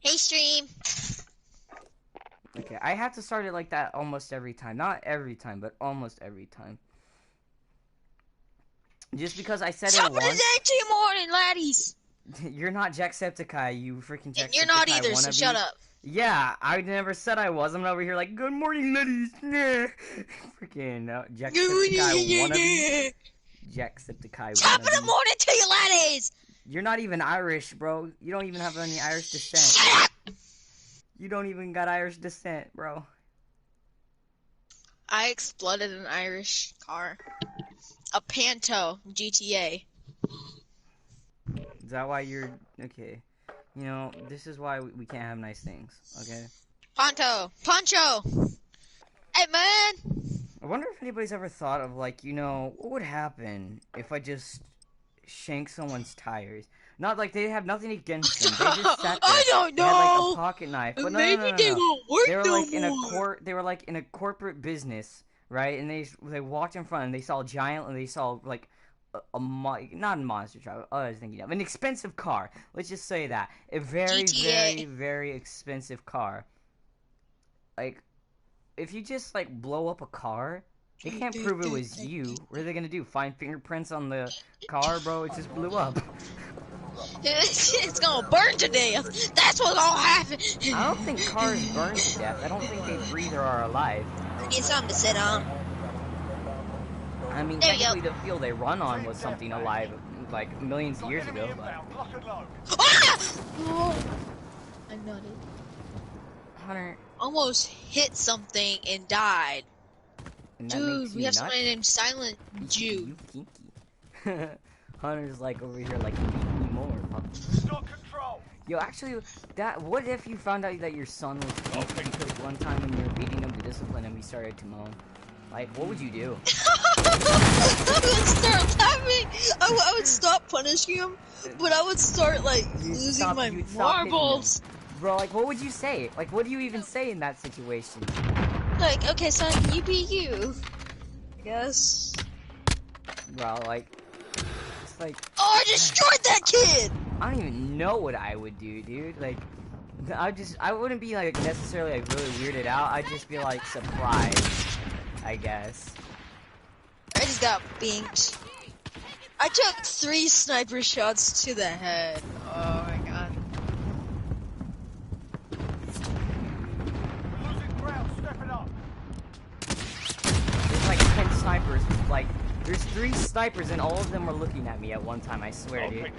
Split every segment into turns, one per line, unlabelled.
Hey, stream.
Okay, I have to start it like that almost every time. Not every time, but almost every time. Just because I said it
Top of the
once.
day to you morning, laddies.
You're not Jacksepticeye, you freaking
And you're not
Jacksepticeye
either, so
wannabe.
shut up.
Yeah, I never said I was. I'm over here like, good morning, ladies. Nah. Freaking Jacksepticeye wannabe. Jacksepticeye
Top of the
wannabe.
morning to you, laddies.
You're not even Irish, bro. You don't even have any Irish descent.
Shut up.
You don't even got Irish descent, bro.
I exploded an Irish car. A Panto GTA.
Is that why you're... Okay. You know, this is why we can't have nice things, okay?
Poncho. Hey, man.
I wonder if anybody's ever thought of, like, you know, what would happen if I just shank someone's tires? Not like they have nothing against them. They just sat there.
I don't know.
They had like a pocket knife. But
Maybe
no.
they won't work
They were
no
like in a
more.
They were like in a corporate business, right? And they walked in front and they saw a giant and they saw like not a monster truck. I was thinking of an expensive car. Let's just say that a very
GTA.
very expensive car. Like, if you just like blow up a car, they can't prove it was you. What are they gonna do? Find fingerprints on the car, bro? It just blew up.
It's gonna burn to death. That's what's gonna happen.
I don't think cars burn to death. I don't think they breathe or are alive.
I need something to sit on.
I mean,
There you
technically the fuel they run on was something alive like millions of years ago. But...
Ah! Oh, I nutted.
Hunter.
Almost hit something and died.
And that
Dude,
makes
we
you
have
nuts?
somebody named Silent Jew.
You kinky. Hunter's like over here like, beat me more, pup.
Stop control.
Yo, actually, what if you found out that your son was kinky because one time when you were beating him to discipline him, he started to moan? Like, what would you do?
I would start laughing. I would stop punishing him, but I would start like losing my marbles.
Bro, like, what would you say? Like, what do you even say in that situation?
Like, okay, son, you be you. I guess.
Bro, like, it's like...
Oh, I destroyed that kid!
I don't even know what I would do, dude. Like, I wouldn't be, like, necessarily, like, really weirded out. I'd just be, like, surprised, I guess.
I just got binked. I took 3 sniper shots to the head. Oh my god.
Losing ground, stepping up.
There's, like, 10 snipers, like... There's 3 snipers and all of them were looking at me at one time, I swear, dude.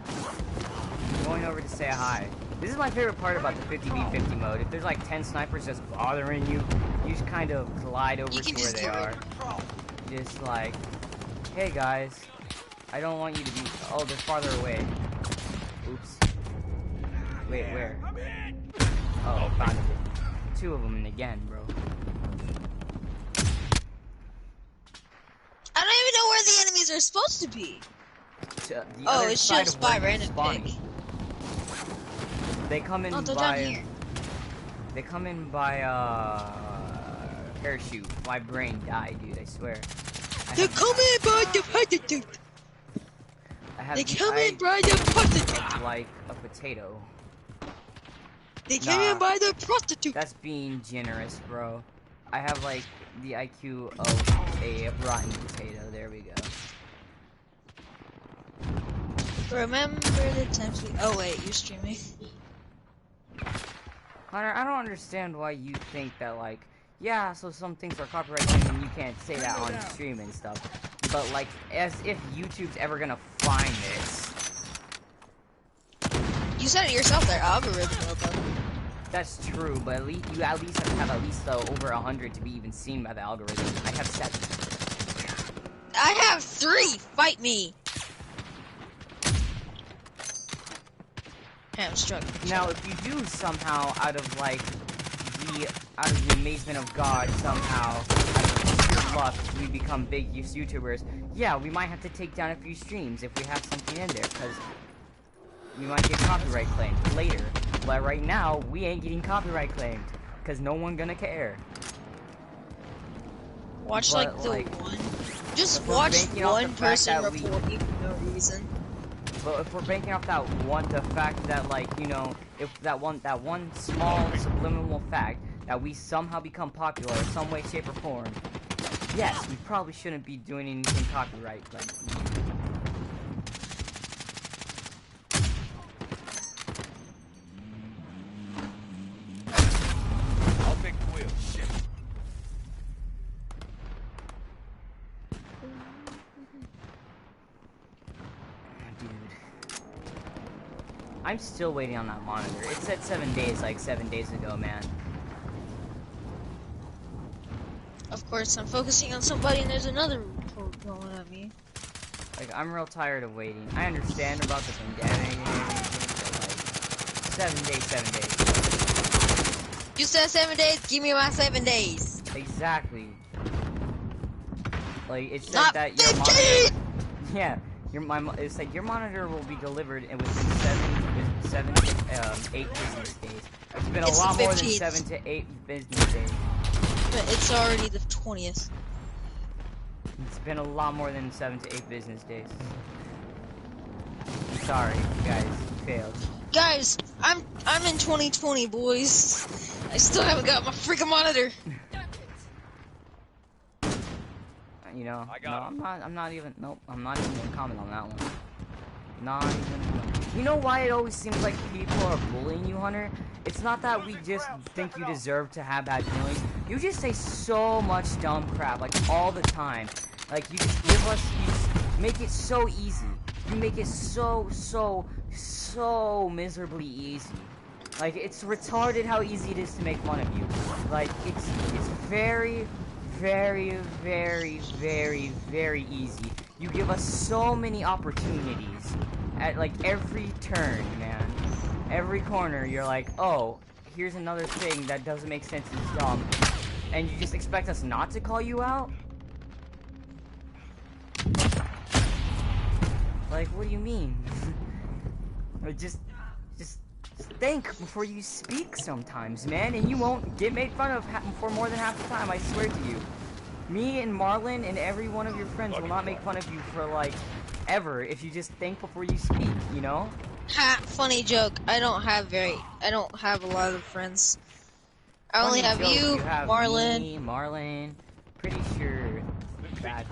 I'm going over to say hi. This is my favorite part about the 50v50 mode. If there's like 10 snipers just bothering you, you just kind of glide over to where they are. Just like, hey guys, I don't want you to be... Oh, they're farther away. Oops. Wait, where? Oh, found it. 2 of them and again, bro.
I don't even know where the enemies are supposed to be.
Oh,
it's just by random pick.
They come in
Oh, they're
by...
down here.
They come in by, parachute. My brain died, dude, I swear.
They're coming by the prostitute. They come in by the prostitute.
Like a potato.
They come in by the prostitute.
That's being generous, bro. I have, like, the IQ of a rotten potato. There we go.
Remember the times we... Oh, wait, you're streaming.
Hunter, I don't understand why you think that, like, yeah, so some things are copyrighted and you can't say that on stream and stuff. But, like, as if YouTube's ever gonna find this.
You said it yourself, their algorithm will, though.
That's true, but at least you have to have at least over 100 to be even seen by the algorithm. I have 7.
I have 3! Fight me! I'm struck.
Now, if you do somehow, out of the amazement of God, somehow, out of pure luck, we become big YouTubers, yeah, we might have to take down a few streams if we have something in there, because we might get copyright claimed later. But right now, we ain't getting copyright claimed, because no one gonna care.
Watch,
but,
like, the one... Just
we're
watch
banking off
one
the fact
person
that
report me for no reason.
But if we're banking off the fact that, like, you know, if that one small subliminal fact that we somehow become popular in some way, shape, or form, yes, we probably shouldn't be doing anything copyright. Like,
I'll take the wheel. Shit.
dude, I'm still waiting on that monitor. It said 7 days, like 7 days ago, man.
Of course, I'm focusing on somebody and there's another report going at me.
Like, I'm real tired of waiting. I understand about the pandemic and everything, but like, 7 days.
You said 7 days, give me my 7 days.
Exactly. Like, it said
Not
that your
15!
monitor... Yeah, it said your monitor will be delivered within 7 to 8 business days. It's been a
It's
lot
the
more than
15th.
7 to 8 business days.
But it's already the 20th.
It's been a lot more than 7 to 8 business days. Sorry, guys, you failed.
Guys, I'm in 2020, boys. I still haven't got my freaking monitor.
You know,
I got
I'm not even gonna comment on that one. Not even. You know why it always seems like people are bullying you, Hunter? It's not that we just think you deserve to have bad feelings. You just say so much dumb crap, like, all the time. Like, you just make it so easy. You make it so miserably easy. Like, it's retarded how easy it is to make fun of you. Like, it's very easy. You give us so many opportunities at, like, every turn, man. Every corner, you're like, oh, here's another thing that doesn't make sense and is dumb. And you just expect us not to call you out? Like, what do you mean? Or just think before you speak sometimes, man, and you won't get made fun of for more than half the time, I swear to you. Me and Marlon and every one of your friends will not make fun of you for, like, ever if you just think before you speak, you know?
Ha, funny joke. I don't have a lot of friends. I only have
Funny joke,
you,
have
Marlon.
me, Marlon. Pretty sure that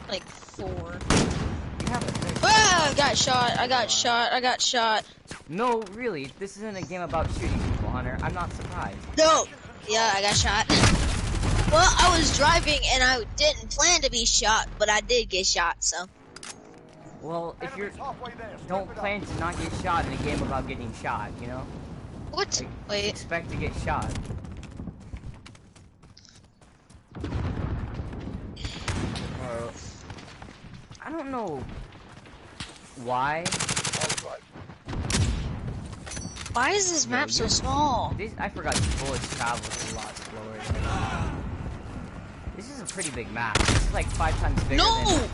Like 4.
you have a
Ah, I got shot.
No, really, this isn't a game about shooting people, Hunter. I'm not surprised.
No! Yeah, I got shot. Well, I was driving and I didn't plan to be shot, but I did get shot, so.
Well, if you're
Halfway there.
don't plan to not get shot in a game about getting shot, you know?
What?
Like,
Wait.
expect to get shot. I don't know why.
Why is this map so small?
I forgot the bullets travel a lot slower. This is a pretty big map. This is like 5 times bigger than...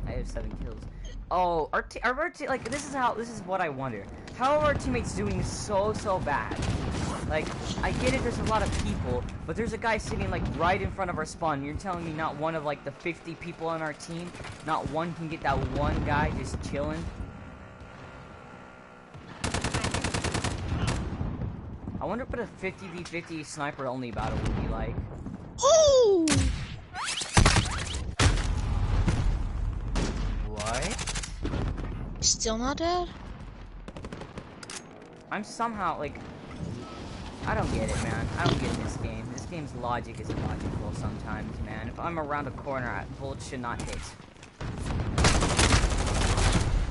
I have 7 kills. Oh, like, this is what I wonder. How are our teammates doing so bad? Like, I get it, there's a lot of people, but there's a guy sitting, like, right in front of our spawn. You're telling me not one of, like, the 50 people on our team, not one can get that one guy just chilling? I wonder what a 50v50 sniper-only battle would be like.
Oh!
What?
Still not dead?
I'm somehow, like... I don't get it, man. I don't get this game. This game's logic is illogical sometimes, man. If I'm around a corner, bullets should not hit.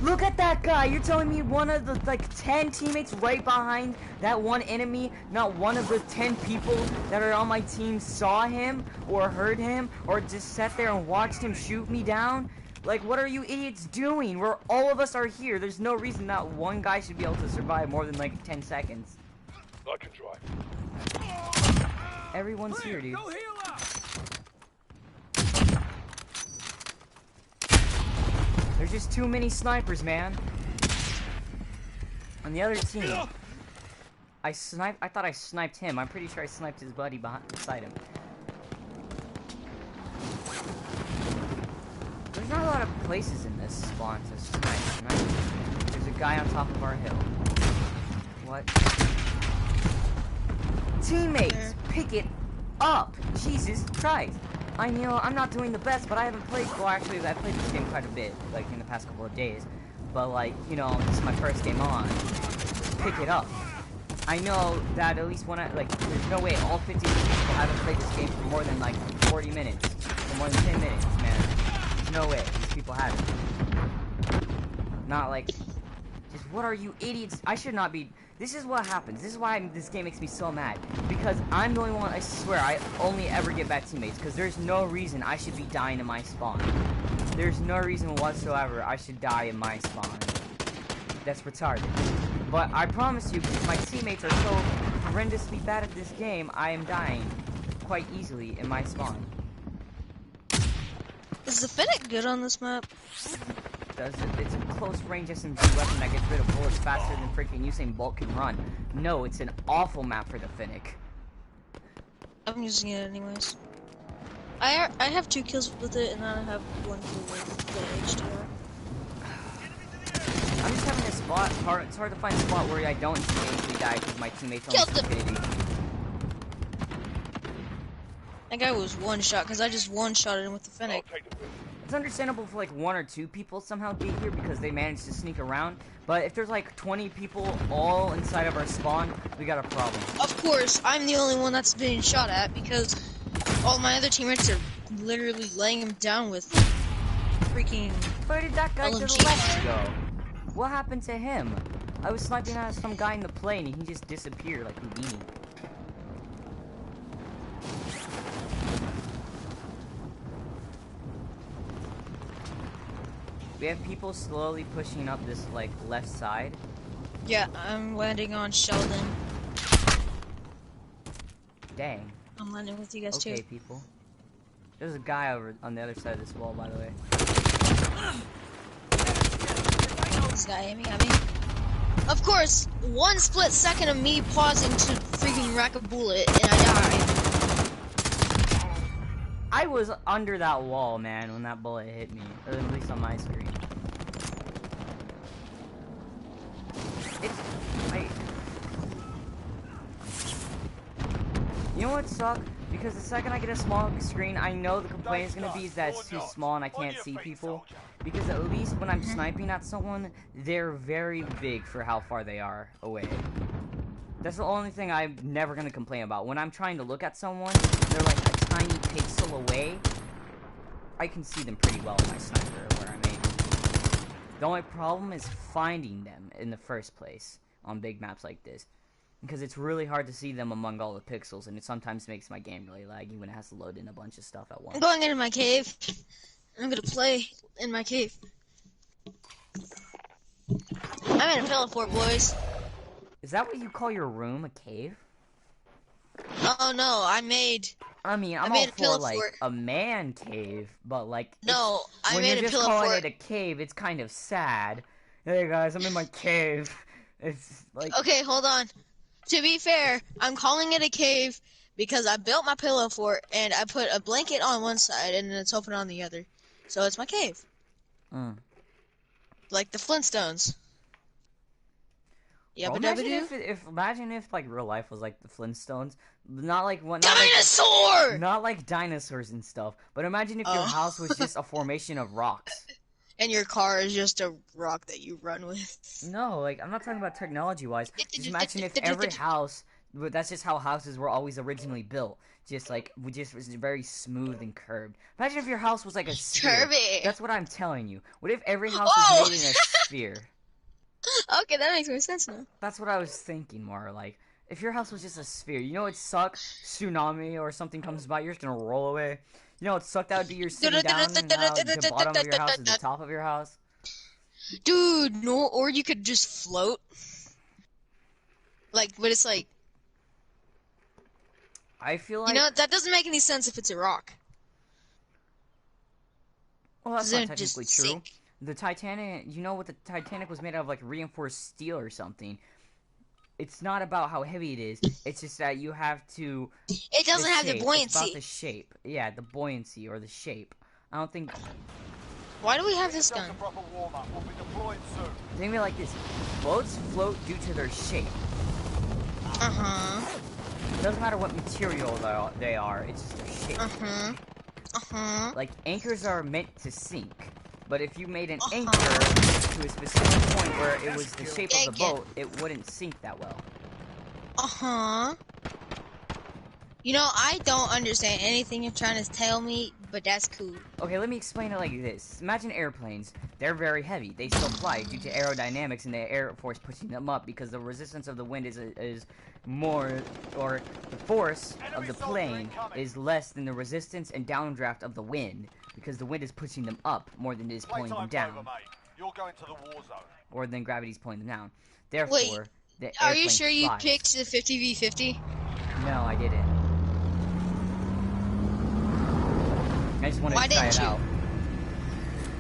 Look at that guy! You're telling me one of the, like, 10 teammates right behind that one enemy, not one of the 10 people that are on my team saw him, or heard him, or just sat there and watched him shoot me down? Like, what are you idiots doing? All of us are here. There's no reason that one guy should be able to survive more than, like, 10 seconds.
I can drive.
Everyone's here, dude.
Go heal up.
There's just too many snipers, man. On the other team, I thought I sniped him. I'm pretty sure I sniped his buddy beside him. There's There's not a lot of places in this spawn to snipe. There's a guy on top of our hill. What? Teammates, pick it up! Jesus Christ! I know I'm not doing the best, but I haven't played. Well, actually, I played this game quite a bit, like in the past couple of days. But like, you know, this is my first game on. Pick it up. I know that at least when there's no way all 50 people haven't played this game for more than like 40 minutes, or more than 10 minutes, man. There's no way these people haven't. Not like, just what are you idiots? I should not be. This is what happens. This is why this game makes me so mad. Because I'm the only one, I swear, I only ever get back teammates. Because there's no reason I should be dying in my spawn. There's no reason whatsoever I should die in my spawn. That's retarded. But I promise you, because my teammates are so horrendously bad at this game, I am dying quite easily in my spawn.
Is the Fennec good on this map?
It's a close range SMG weapon that gets rid of bullets faster than freaking Usain Bolt can run. No, it's an awful map for the Fennec.
I'm using it anyways. I have 2 kills with it, and then I have 1 kill with the HDR.
I'm just having a spot. It's hard to find a spot where I don't instantaneously die because my teammates own stupidity.
That guy was one shot because I just one-shotted him with the Fennec.
It's understandable if like 1 or 2 people somehow get here because they managed to sneak around. But if there's like 20 people all inside of our spawn, we got a problem.
Of course, I'm the only one that's being shot at because all my other teammates are literally laying him down with freaking.
Where did that guy
LMG.
to the left go? What happened to him? I was sniping at some guy in the plane and he just disappeared like Houdini. We have people slowly pushing up this like left side.
Yeah, I'm landing on Sheldon.
Dang.
I'm landing with you guys too.
Okay, people. There's a guy over on the other side of this wall, by the way.
This guy aiming at me. Of course, 1 split second of me pausing to freaking rack a bullet, and I died.
I was under that wall, man, when that bullet hit me. Or at least on my screen. You know what sucks? Because the second I get a small screen, I know the complaint is going to be that it's too small and I can't see people. Because at least when I'm sniping at someone, they're very big for how far they are away. That's the only thing I'm never going to complain about. When I'm trying to look at someone, they're like a tiny pixel away. I can see them pretty well in my sniper where I'm aiming. The only problem is finding them in the first place on big maps like this. Because it's really hard to see them among all the pixels, and it sometimes makes my game really laggy when it has to load in a bunch of stuff at once.
I'm going into my cave. I'm gonna play in my cave. I'm in a pillow fort, boys.
Is that what you call your room, a cave?
Oh no, I'm
all for like a man cave, but like
no, I
when
made
you're
a
just
pillow
calling
fort.
it a cave, it's kind of sad. Hey guys, I'm in my cave. It's like
Okay, hold on. To be fair, I'm calling it a cave because I built my pillow fort and I put a blanket on one side and then it's open on the other. So it's my cave. Like the Flintstones.
Bro, imagine if like real life was like the Flintstones, not like
dinosaur.
Not like dinosaurs and stuff, but imagine if your house was just a formation of rocks.
And your car is just a rock that you run with.
No, like, I'm not talking about technology-wise. Just imagine if every house, that's just how houses were always originally built. Just, like, was very smooth and curved. Imagine if your house was like a sphere.
Curvy.
That's what I'm telling you. What if every house was made in a sphere?
Okay, that makes more sense now.
That's what I was thinking more, like, if your house was just a sphere, you know it sucks? Tsunami or something comes by, you're just gonna roll away. You know, it sucked out to your sitting down and the bottom of your house is the top of your house.
Dude, no, or you could just float. Like, but it's like...
I feel like...
You know, that doesn't make any sense if it's a rock.
Well, that's not technically true. The Titanic, you know what the Titanic was made out of, like, reinforced steel or something. It's not about how heavy it is. It's just that you have to...
It doesn't have the buoyancy.
It's about the shape. Yeah, the buoyancy or the shape. I don't think...
Why do we have this gun?
Proper warm-up. We'll be deploying soon.
Think of it like this. Boats float due to their shape.
Uh-huh.
It doesn't matter what material they are, it's just their shape.
Uh-huh. Uh-huh.
Like, anchors are meant to sink. But if you made an
Uh-huh.
anchor to a specific point where it was the shape of the boat, it wouldn't sink that well.
Uh-huh. You know, I don't understand anything you're trying to tell me, but that's cool.
Okay, let me explain it like this. Imagine airplanes. They're very heavy. They still fly due to aerodynamics and the air force pushing them up because the resistance of the wind is more, or the force of the plane is less than the resistance and downdraft of the wind because the wind is pushing them up more than it is pulling them down.
You're going to the war zone.
Or than gravity's pulling them down. Therefore,
Wait,
the
are
airplane
you sure you
flies.
picked the 50v50?
No, I didn't. I just wanted
Why
to try
didn't
it
you?
out.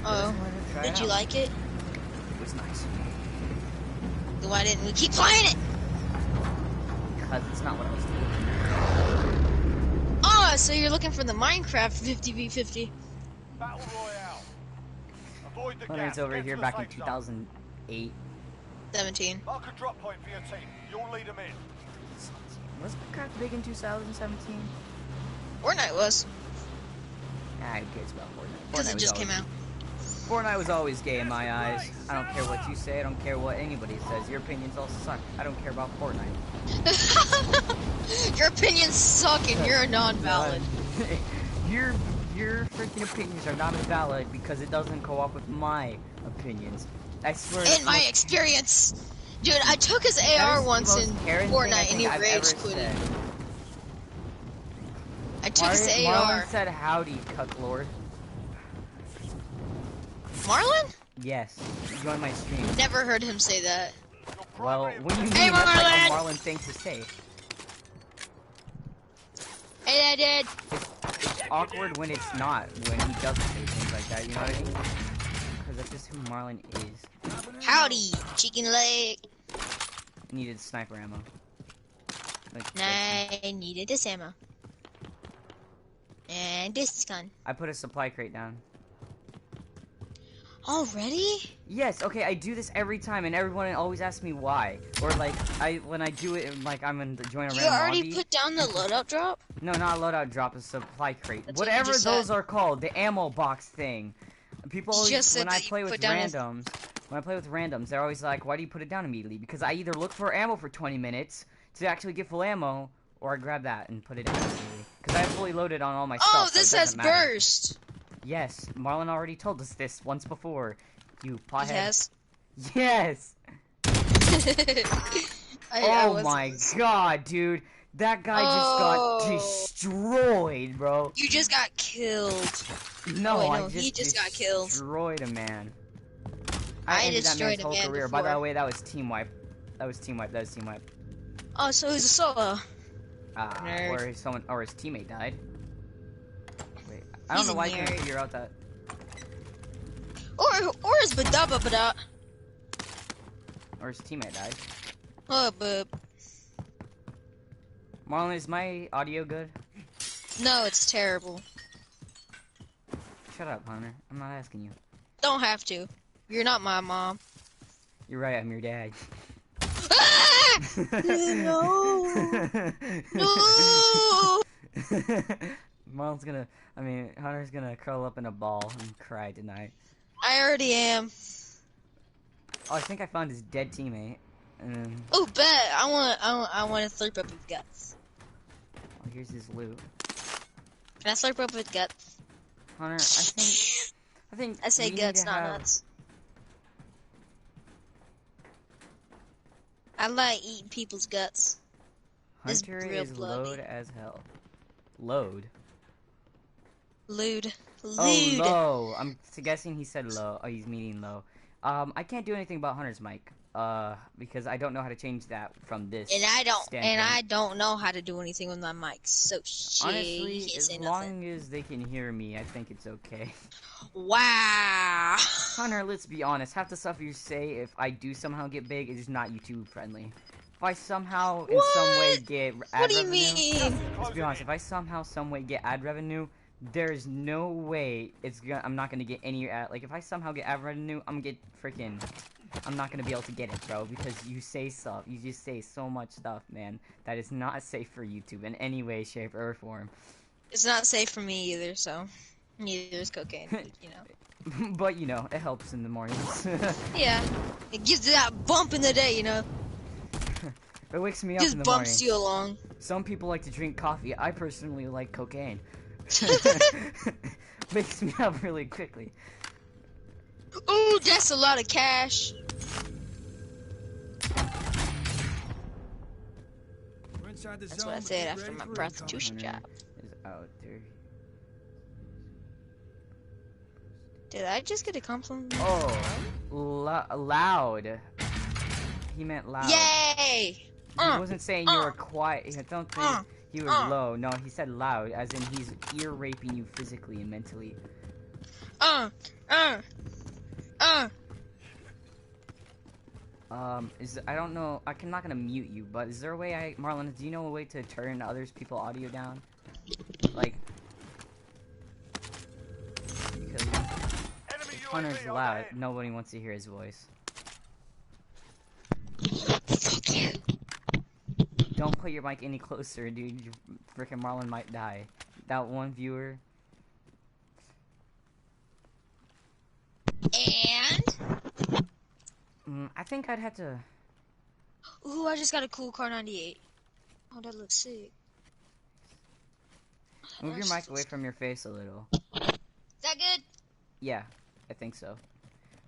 Oh, did you like it?
It was nice.
Then why didn't we keep playing it?
Because it's not what I was doing.
Oh, so you're looking for the Minecraft 50v50.
Battle Royale. Avoid the
Leonard's
gas.
over
Get to
here
the
back in
safe zone.
2008.
17.
Mark a drop point for your team. You'll lead them in.
Was Minecraft big in 2017?
Fortnite was.
Nah, who cares about Fortnite?
Because
Fortnite
it
was
just came
always-
out.
Fortnite was always gay in my eyes. I don't care what you say. I don't care what anybody says. Your opinions all suck. I don't care about Fortnite.
Your opinions suck and you're a non-valid.
Your freaking opinions are not as valid because it doesn't go off with my opinions. I swear.
In my experience. Dude, I took his AR once in Fortnite and he rage quitted. I took his AR.
Marlon said howdy, cucklord.
Marlon?
Yes, he joined my stream.
Never heard him say that.
Well, what do you mean?
Hey,
That's like a
Marlon!
Marlon thing to say.
Hey, I did.
It's awkward when it's not, when he doesn't say things like that, you know what I mean? Because that's just who Marlon is.
Howdy, chicken leg.
Needed sniper ammo. Like,
I needed this ammo. And this gun.
I put a supply crate down.
Already?
Yes, okay, I do this every time, and everyone always asks me why. Or like, when I do it, like I'm in the join a
You
random
already
lobby.
put down the loadout drop?
No, not a loadout drop, a supply crate.
That's what you
Whatever
just
those
said.
are called, the ammo box thing. People
You
always,
just said
when I
that you
play with
put down a-
randoms, they're always like, why do you put it down immediately? Because I either look for ammo for 20 minutes to actually get full ammo, or I grab that and put it down immediately. Because I have fully loaded on all my stuff,
Oh,
so
this
it
has
doesn't matter.
burst.
Yes, Marlon already told us this once before. You pothead.
Yes.
Yes!
I
Oh
wasn't
my
listening.
god, dude. That guy just got destroyed, bro.
You just got killed.
No,
Oh, wait,
I
no,
just
he just got killed.
destroyed a man.
I
ended that
destroyed
man's
a
whole
man
career. By the
before.
way, that was team wipe. That was team wipe.
Oh, so he's a solo. Nerd.
Or his teammate died. Wait, I don't
He's
know
a
why I couldn't
nerd.
figure out that.
Or his badaba bada.
Or his teammate died.
Oh, but
Marlon, is my audio good?
no, it's terrible.
Shut up, Hunter. I'm not asking you.
Don't have to. You're not my mom.
You're right, I'm your dad.
Ah! No. No.
Hunter's gonna curl up in a ball and cry tonight.
I already am.
Oh, I think I found his dead teammate. And then,
Oh, bet. I want to slurp up his guts.
oh, here's his loot.
Can I slurp up his guts?
Hunter, I think
I say
we
guts,
need to
not
have,
nuts. I like eating people's guts. It's
Hunter
real
is
bloody.
load as hell. Load?
Lewd.
Oh,
Lewd.
low. I'm guessing he said low. Oh, he's meaning low. I can't do anything about Hunter's mic. Because I don't know how to change that from this
And I
standpoint.
don't know how to do anything with my mic. So shit.
Honestly,
Can't
as
say
long
nothing.
as they can hear me, I think it's okay.
Wow.
Hunter, let's be honest. Half the stuff you say, if I do somehow get big, is not YouTube friendly. If I somehow, in some way,
What?
get ad
What do you
revenue,
mean?
let's be honest. If I somehow, some way get ad revenue, There's no way I'm not gonna get any like if I somehow get ad revenue, I'm gonna get freaking. I'm not gonna be able to get it, bro, because you say stuff. You just say so much stuff, man. That is not safe for YouTube in any way, shape, or form.
It's not safe for me either, so neither is cocaine, but, you know.
But you know, it helps in the mornings.
Yeah, it gives you that bump in the day, you know.
It wakes me up
Just
in the morning.
bumps you along.
Some people like to drink coffee. I personally like cocaine. Wakes me up really quickly.
Ooh, that's a lot of cash. That's what I said after my prostitution job.
Is out there.
Did I just get a compliment?
Oh, loud. He meant loud.
Yay!
He wasn't saying you were quiet. I don't think you were low. No, he said loud, as in he's ear raping you physically and mentally. I'm not gonna mute you, but is there a way Marlon, do you know a way to turn others people's audio down? Like, because Hunter's loud, nobody wants to hear his voice.
Fuck you.
Don't put your mic any closer, dude. Frickin' Marlon might die. That one viewer.
And?
I think I'd have to...
Ooh, I just got a cool car 98. Oh, that looks sick.
Move your mic away from your face a little.
Is that good?
Yeah, I think so.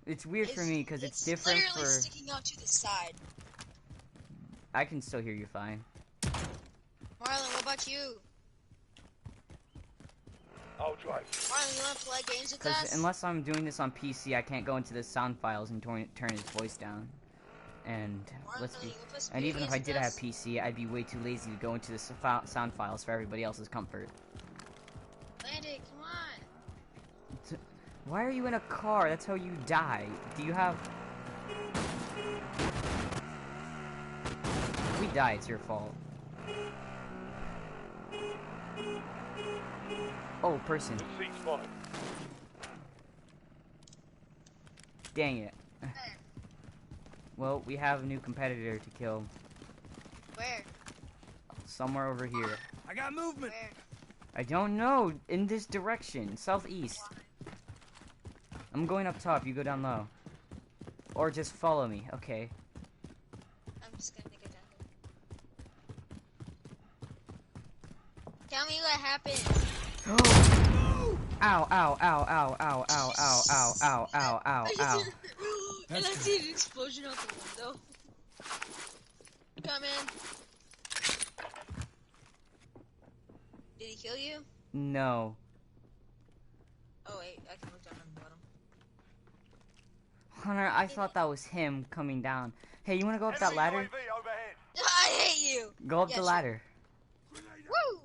It's weird for me because it's different
literally
for...
sticking out to the side.
I can still hear you fine.
Marlon, what about you?
I'll drive.
Marlon, you wanna play games with us?
Because unless I'm doing this on PC, I can't go into the sound files and turn his voice down. And
Marlon,
and even if I did have PC, I'd be way too lazy to go into the sound files for everybody else's comfort.
Landon, come on.
Why are you in a car? That's how you die. Do you have... If we die, it's your fault. Oh, person. Dang it. Well, we have a new competitor to kill.
Where?
Somewhere over here.
I got movement.
Where?
I don't know. In this direction. Southeast. I'm going up top. You go down low. Or just follow me. Okay.
I'm just gonna go down here. Tell me what happened.
Ow, ow, ow, ow, ow, ow, ow, ow, ow, ow, ow, ow.
And I see an explosion out the window. Come in. Did he kill you?
No.
Oh wait, I can look down on the bottom.
Hunter, I thought that was him coming down. Hey, you wanna go up that ladder?
I hate you!
Go up the ladder.
Woo!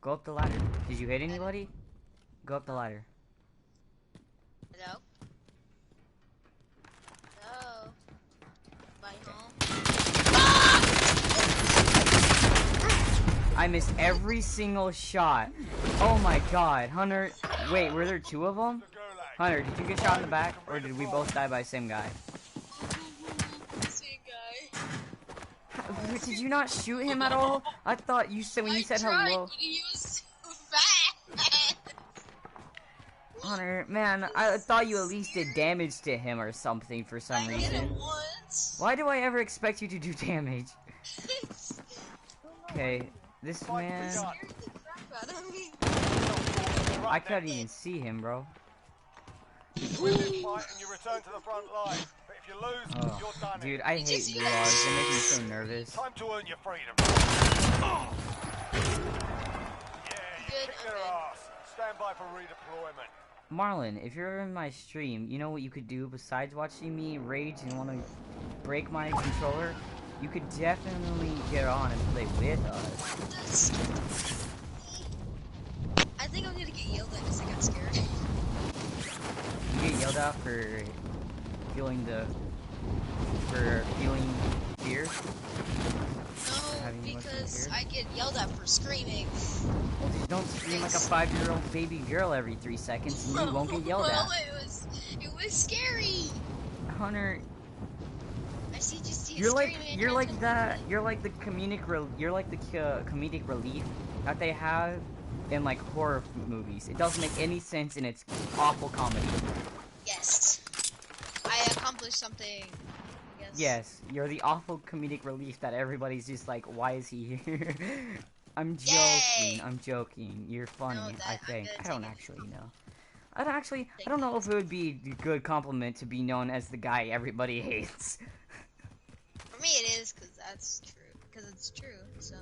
Go up the ladder. Did you hit anybody? Go up the ladder.
Hello? Hello? Bye home?
I missed every single shot. Oh my god, Hunter. Wait, were there two of them? Hunter, did you get shot in the back, or did we both die by the same guy?
Same guy.
Did you not shoot him at all? I thought you said when you said hello.
He was so fast.
Hunter, man, I thought you at least did damage to him or something for some
I did it
reason.
once.
Why do I ever expect you to do damage? Okay, this man...
Scared the crap out of me.
I couldn't even see him, bro.
Win this fight and you return to the front line. But if you lose, you're done.
Dude, I hate you all. They make me so nervous.
Time to earn your freedom. Yeah, you
Good,
kick their ass. Stand by for redeployment.
Marlon, if you're in my stream, you know what you could do besides watching me rage and want to break my controller? You could definitely get on and play with us.
I think I'm gonna get yelled at because I got scared.
You get yelled at for feeling fear?
No, because I get get yelled at for screaming.
Well, just don't scream like a 5-year-old baby girl every 3 seconds, and you won't get yelled at.
Well, it was scary.
Hunter,
I see, just see it
you're like
screaming.
you're like the comedic relief that they have in like horror movies. It doesn't make any sense, and it's awful comedy.
Yes, I accomplished something.
Yes, you're the awful comedic relief that everybody's just like, why is he here? I'm joking.
Yay!
I'm joking. You're funny,
No,
I think. I don't actually know. I
Take
don't know if it would be a good compliment to be known as the guy everybody hates.
For me it is, because that's true. Because it's true, so.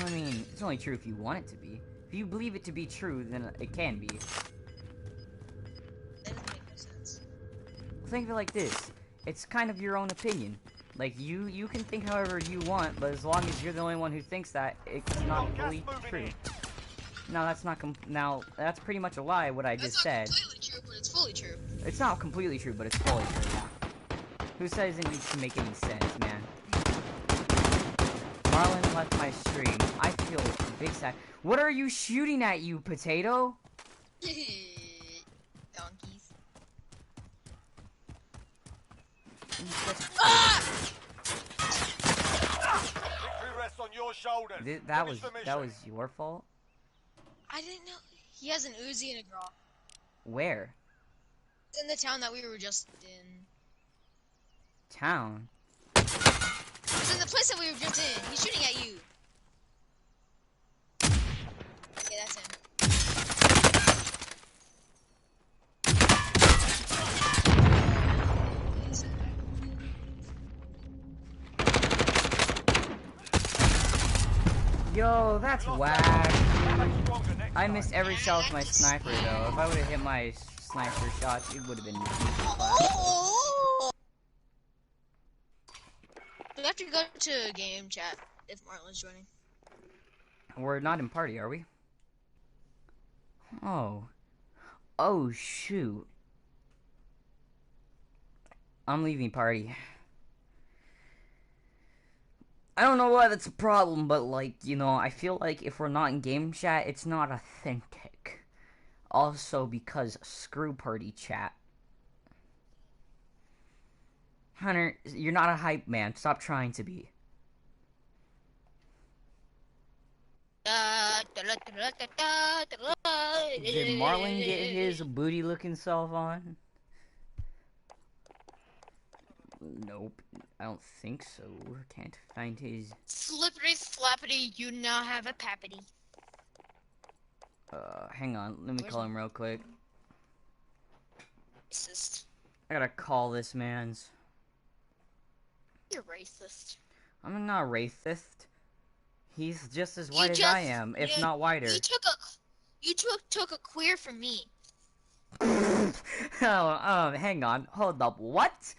I mean, it's only true if you want it to be. If you believe it to be true, then it can be.
That doesn't make no sense.
Think of it like this. It's kind of your own opinion. Like, you can think however you want, but as long as you're the only one who thinks that, it's not fully true. No, that's not now, that's pretty much a lie, what I just said.
It's not completely true, but it's fully true.
It's not completely true, but it's fully true, yeah. Who says it needs to make any sense, man? Marlon left my stream. I feel big sad. What are you shooting at, you potato?
Donkeys.
Victory rests on your shoulders.
That was your fault?
I didn't know. He has an Uzi and a Grok.
Where?
It's in the town that we were just in.
Town?
It's in the place that we were just in. He's shooting at you. Okay, that's him.
Yo, that's whack. I missed every shot with my sniper, though. If I would have hit my sniper shots, it would have been
Oh! We have to go to game chat if Marlon's joining.
We're not in party, are we? Oh. Oh, shoot. I'm leaving party. I don't know why that's a problem, but, like, you know, I feel like if we're not in game chat, it's not authentic. Also, because screw party chat. Hunter, you're not a hype man. Stop trying to be. Did Marlon get his booty-looking self on? Nope, I don't think so. Can't find his...
Slippery flappity, you now have a pappity.
Hang on, let me call him real quick.
Racist.
I gotta call this man's.
You're racist.
I'm not racist. He's just as white as I am, if not whiter.
You took a queer from me.
Oh, hang on, hold up, what?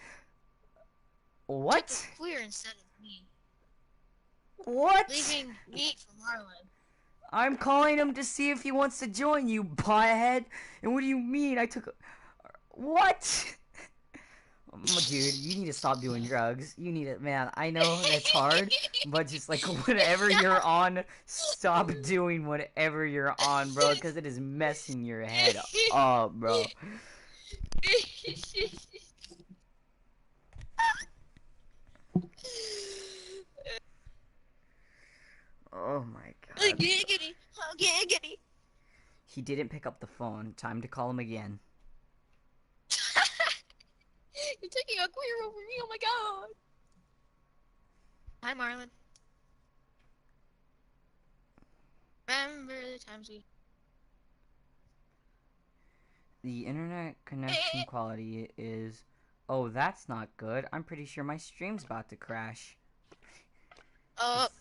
What?
Took a queer instead of me.
What?
Leaving meat for Marlon.
I'm calling him to see if he wants to join you, butthead. And what do you mean? I took a... What? Dude, you need to stop doing drugs. You need it, man. I know that's hard, but just like whatever you're on, stop doing whatever you're on, bro, because it is messing your head up, bro. Oh my god.
Giggity, giggity.
He didn't pick up the phone. Time to call him again.
You're taking a queer over me, oh my god. Hi, Marlon. Remember the times we...
The internet connection quality is... Oh, that's not good. I'm pretty sure my stream's about to crash.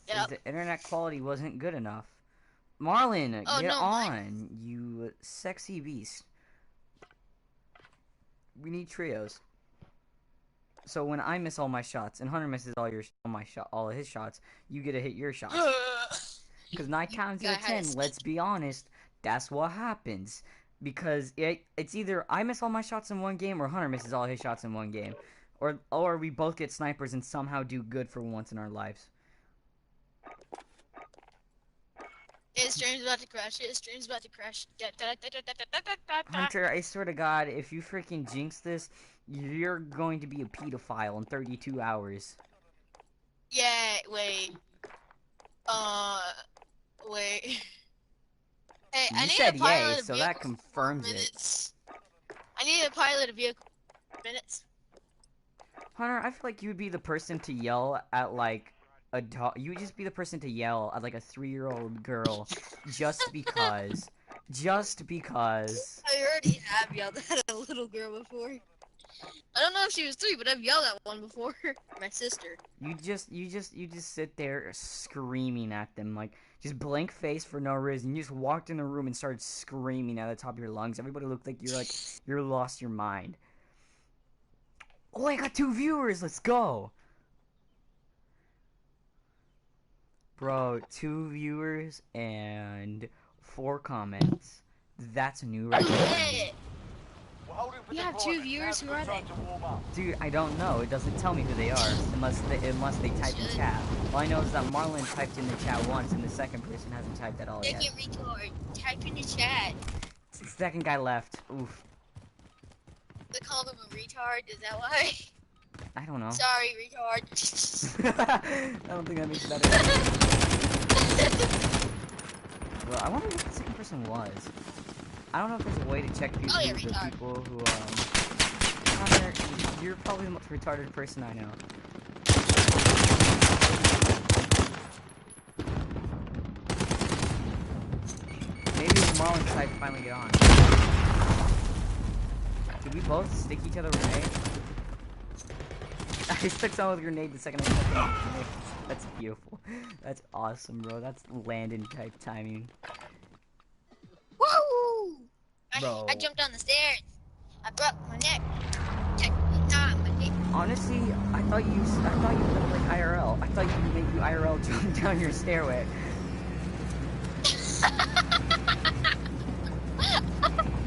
Yep.
The internet quality wasn't good enough. Marlon, get on, you sexy beast. We need trios. So when I miss all my shots and Hunter misses all of his shots, you get to hit your shots. Because 9 times out of 10, let's be honest, that's what happens. Because it's either I miss all my shots in one game or Hunter misses all his shots in one game. Or we both get snipers and somehow do good for once in our lives.
His stream's about to crash. His stream's about to crash.
Hunter, I swear to God, if you freaking jinx this, you're going to be a pedophile in 32 hours.
Yeah, wait. Wait. Hey, I
You
need to
said yay,
pilot a
so that
vehicle for
confirms it.
minutes. I need to pilot a vehicle for minutes.
Hunter, I feel like you would be the person to yell at, like, a dog. You would just be the person to yell at, like, a 3-year-old girl just because. Just because.
I already have yelled at a little girl before. I don't know if she was 3, but I've yelled at one before. My sister.
You just sit there screaming at them, like, just blank face for no reason. You just walked in the room and started screaming at the top of your lungs. Everybody looked like you're lost your mind. Oh, I got 2 viewers. Let's go. Bro, 2 viewers and 4 comments. That's a new record.
Hey! You have 2 viewers. Who are they?
Dude, I don't know. It doesn't tell me who they are unless they type in chat. All I know is that Marlon typed in the chat once, and the second person hasn't typed at all yet.
Retard. Type in the chat.
The second guy left. Oof.
They called him a retard. Is that why?
I don't know.
Sorry, retard.
I don't think that makes it better. Well, I wonder what the second person was. I don't know if there's a way to check people,
Oh, yeah,
the
retard.
people who, Connor, you're probably the most retarded person I know. Maybe Marlon tried to finally get on. Did we both stick each other with grenades? I stuck someone with a grenade the second I stuck someone with a grenade. That's beautiful. That's awesome, bro. That's Landon type timing.
Woo!
Bro.
I jumped down the stairs. I broke my neck. Nah, my neck.
Honestly, I thought you looked like IRL. I thought you made you IRL jump down your stairway.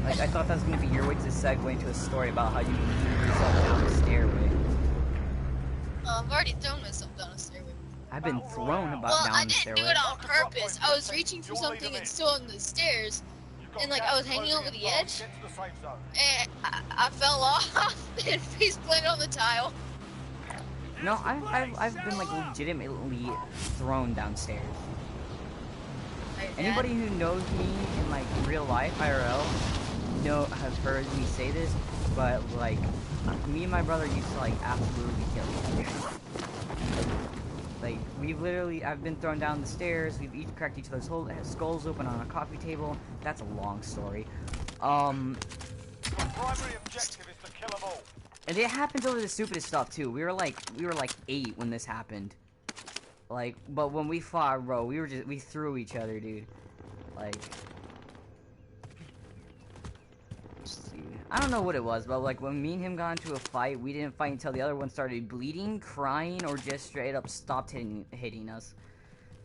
Like, I thought that was gonna be your way to segue into a story about how you threw yourself down the stairway.
I've already thrown myself down a stairway.
I've been thrown about
Well,
down
I
the
didn't
stairway.
do it on purpose. I was reaching for something and still on the stairs. And like I was hanging over the edge, and I fell off and face planted on the tile.
No, I've been like legitimately thrown downstairs. Anybody who knows me in like real life, IRL, have heard me say this, but like me and my brother used to like absolutely kill each other. Like I've been thrown down the stairs. We've each cracked each other's skulls open on a coffee table. That's a long story.
Primary objective is to kill them all.
And it happens over the stupidest stuff too. We were like 8 when this happened. Like, but when we fought, bro, we threw each other, dude. Like, I don't know what it was, but like when me and him got into a fight, we didn't fight until the other one started bleeding, crying, or just straight up stopped hitting us.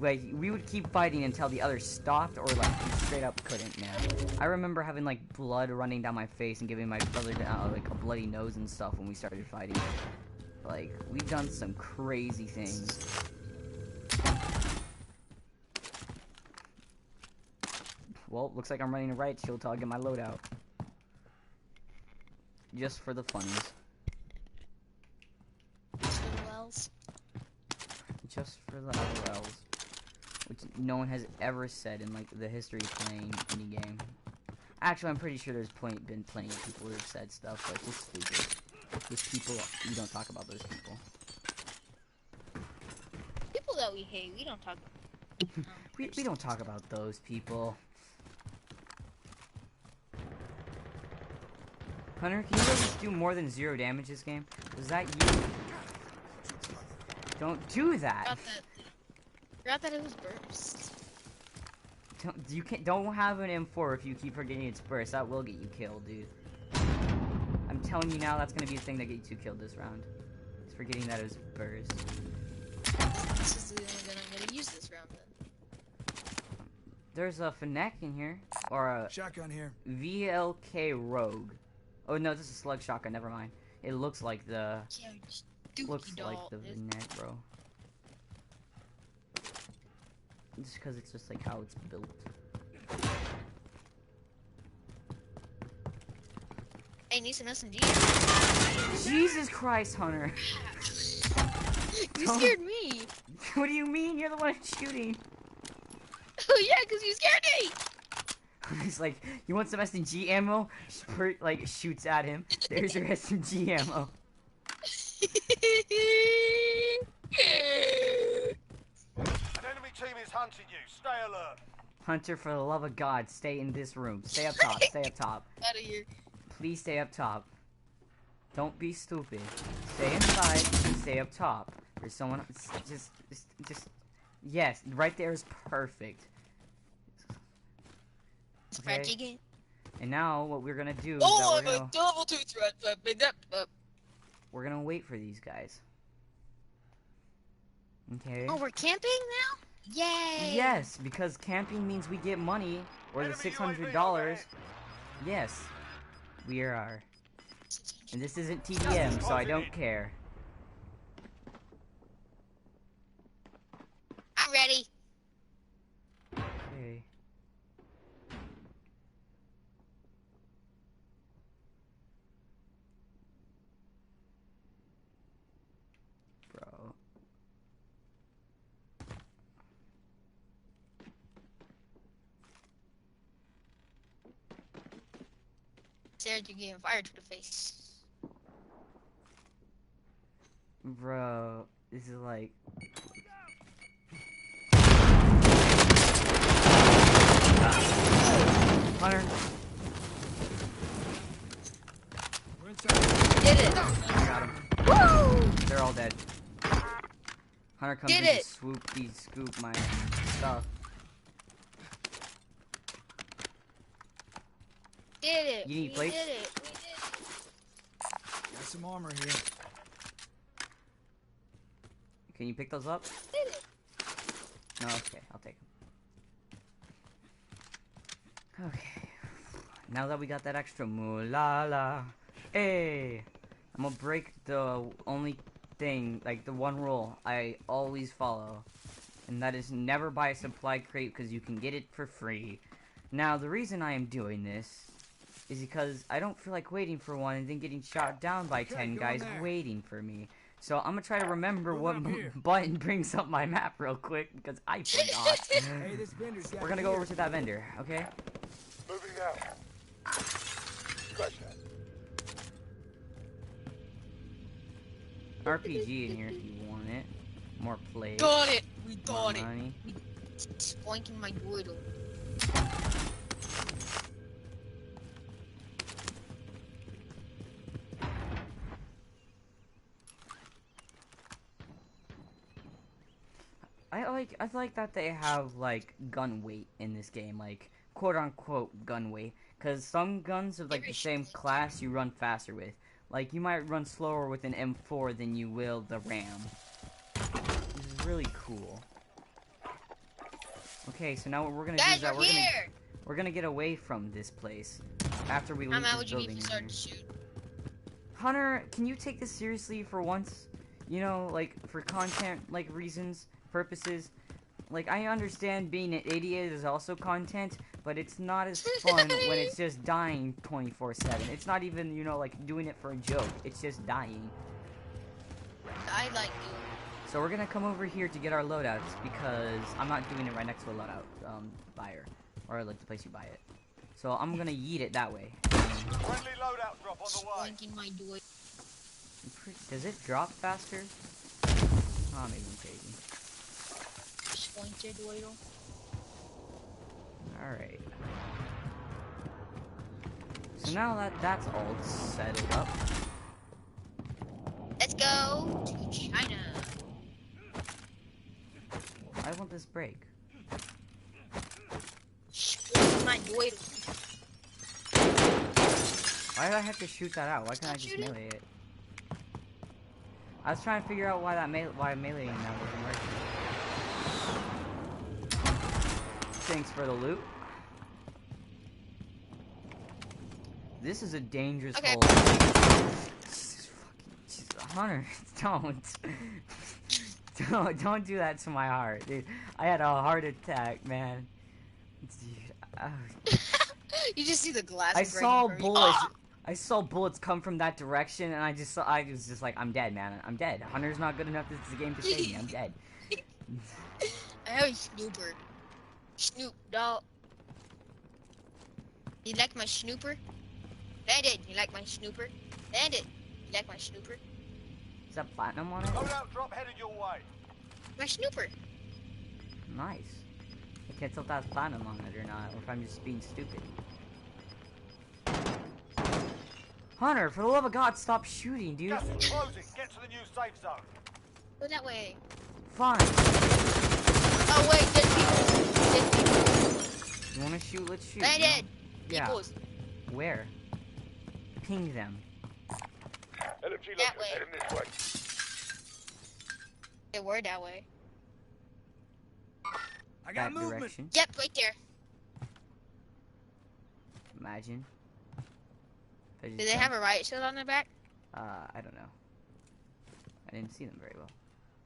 Like, we would keep fighting until the other stopped, or like straight up couldn't. Man, I remember having like blood running down my face and giving my brother like a bloody nose and stuff when we started fighting. Like, we've done some crazy things. Well, looks like I'm running a riot shield till I get my loadout. Just for the funnies. Just for the LOLs. Which no one has ever said in like the history of playing any game. Actually, I'm pretty sure there's been plenty of people who have said stuff, but it's just stupid. Just people, you don't talk about those people.
People that we hate, we don't talk about.
we don't talk about those people. Hunter, can you just do more than 0 damage this game? Was that you? Don't do that.
Forgot that it was burst.
Don't have an M4 if you keep forgetting it's burst. That will get you killed, dude. I'm telling you now, that's gonna be the thing that gets you killed this round. It's forgetting that it was burst.
This is the only gun I'm gonna use this round then.
There's a Fennec in here, or a
shotgun here.
VLK Rogue. Oh no, this is a slug shotgun. Never mind. It looks like the
Yeah,
like the Fennec, bro. just because it's just like how it's built.
Hey, need some SMG.
Jesus Christ, Hunter!
You scared me.
What do you mean? You're the one shooting.
Oh yeah, because you scared me.
He's like, you want some SMG ammo? Like shoots at him. There's your SMG ammo.
An enemy team is hunting you. Stay alert.
Hunter, for the love of God, stay in this room. Stay up top. Stay up top.
Out of here.
Please stay up top. Don't be stupid. Stay inside and stay up top. There's someone. Just. Yes, right there is perfect. Okay. And now what we're gonna do is
Oh,
that
I'm a double two threat.
we're gonna wait for these guys. Okay.
Oh, we're camping now? Yay!
Yes, because camping means we get money, or the
Enemy
$600.
UAV
Yes, we are. And this isn't TDM, so I don't care.
I'm ready.
Okay. Bro.
Sarah, you're getting fired to the face.
Bro, this is like... Hunter.
Did it.
I got him.
Woo!
They're all dead. Hunter comes
Did
in to
it.
scoop my stuff.
Did it.
You need
We
plates?
did it. We did it.
Got some armor here.
Can you pick those up?
Did it.
No, okay, I'll take them. Okay. Now that we got that extra moolah, hey, I'm gonna break the only thing, like the one rule I always follow, and that is never buy a supply crate because you can get it for free. Now, the reason I am doing this is because I don't feel like waiting for one and then getting shot down by 10 guys waiting for me. So I'm gonna try to remember what button brings up my map real quick because I forgot.
Hey, this vendor's got
We're gonna go over to that vendor, okay?
Moving out. Scratch that.
RPG in here if you want it. More plates.
Got it. We
More
got it.
money.
Spoinking my doodle.
I like that they have like gun weight in this game, like quote unquote gun weight, because some guns of like the same class you run faster with. Like you might run slower with an M4 than you will the Ram. This is really cool. Okay, so now what we're gonna do is that we're gonna get away from this place after we leave this building. Hunter, can you take this seriously for once? You know, like for content like reasons, purposes. Like I understand being an idiot is also content, but it's not as fun when it's just dying 24/7. It's not even, you know, like doing it for a joke. It's just dying.
I like you.
So we're gonna come over here to get our loadouts because I'm not doing it right next to a loadout buyer, or like the place you buy it. So I'm gonna yeet it that way.
Friendly loadout drop on the way.
Spoinking my doodle.
Does it drop faster? Oh, maybe I'm crazy.
Spoink your doodle.
Alright. So now that that's all settled up.
Let's go to China.
I want this break.
Spoink my doodle.
Why did I have to shoot that out? Why can't I just melee it? I was trying to figure out why why meleeing that wasn't working. Thanks for the loot. This is a dangerous hole. Jesus, Hunter, don't. Don't do that to my heart, dude. I had a heart attack, man. Dude,
You just see the glass
I
breaking
saw
from you.
bullets.
Ah!
I saw bullets come from that direction, and I was just like, I'm dead, man. I'm dead. Hunter's not good enough. This is a game to save me. I'm dead.
I have a snooper. Snoop dog. You like my snooper? Bandit, you like my snooper? Bandit, you like my snooper?
Is that platinum on it?
Loadout drop headed your way.
My snooper.
Nice. I can't tell if that's platinum on it or not, or if I'm just being stupid. Hunter, for the love of God, stop shooting, dude.
Gas is closing. Get to the new safe zone.
Go that way.
Fine.
Oh wait, there's people. There's people.
You wanna shoot? Let's shoot.
Bandit.
Yeah.
Peoples.
Where? Ping them.
LMG
That way.
heading this way.
They were that way.
I got
That
movement.
direction.
Yep, right there.
Imagine. If I just
Do they
jump-
have a riot shield on their back?
I don't know. I didn't see them very well.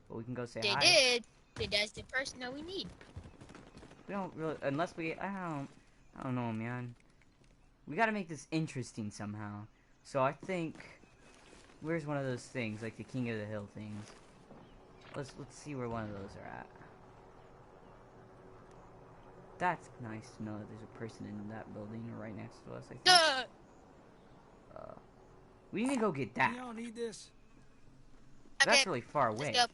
But we can go say
They
hi.
did. Then that's the person that we need.
We don't really, unless we, I don't know, man. We gotta make this interesting somehow. So I think, where's one of those things, like the King of the Hill things? Let's see where one of those are at. That's nice to know that there's a person in that building right next to us, I think. We need to go get that.
Y'all need this.
That's
Okay,
really far away.
let's go.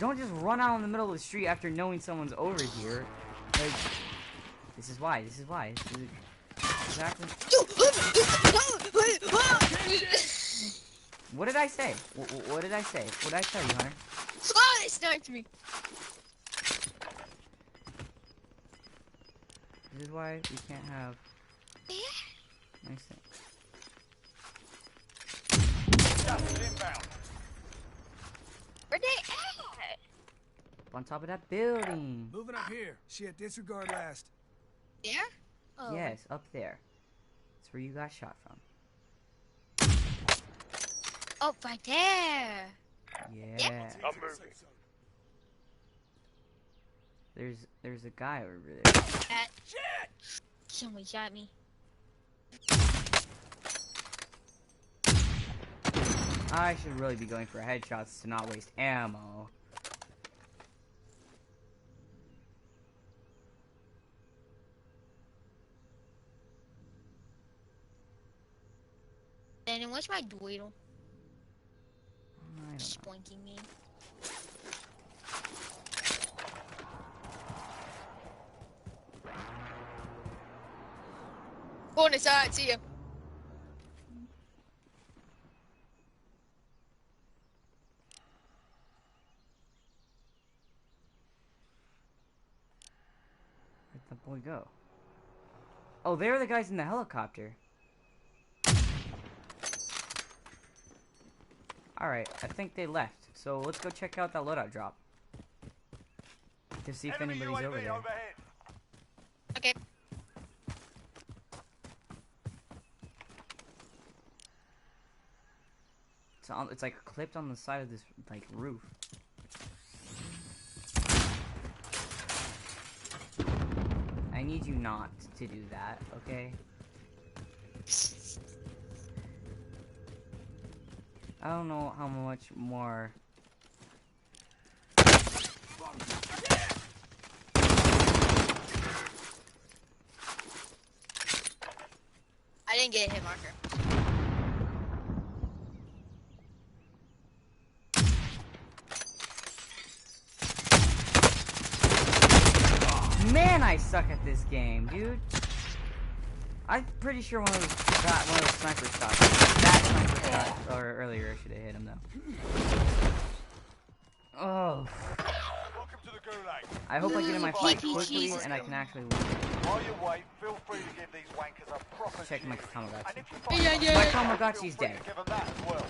Don't just run out in the middle of the street after knowing someo's over here. Like, this is why. This is exactly. What did I say? What did I say? What did I tell you, Hunter?
Oh, it sniped me.
This is why we can't have nice things.
Gas is inbound.
Where they at?
Up on top of that building.
Moving up here. Shit, disregard last.
There? Oh.
Yes, up there. That's where you got shot from.
Oh, right there.
Yeah.
I'm moving.
There's a guy over there.
Someone shot me.
I should really be going for headshots to not waste ammo.
Then what's my doodle?
I don't know.
Spoinking me. Go on the side, see ya.
Where'd the boy go? Oh, they're the guys in the helicopter. Alright, I think they left. So let's go check out that loadout drop. To see if
Enemy
anybody's
UAV
over there.
overhead.
Okay.
It's like clipped on the side of this like roof. I need you not to do that, okay? I don't know how much more.
I didn't get a hit marker.
Man, I suck at this game, dude. I'm pretty sure one of those sniper shots. That sniper shot, or earlier, I should have hit him though. Oh.
Welcome to the Gulag.
I hope I get in my fight
PPGs.
quickly and I can actually win.
While you wait, feel free to give these wankers a proper
Check my
shield.
Tamagotchi.
And if you find
Yeah,
one,
yeah.
My
feel
Tamagotchi's
free
dead.
to give them that as well.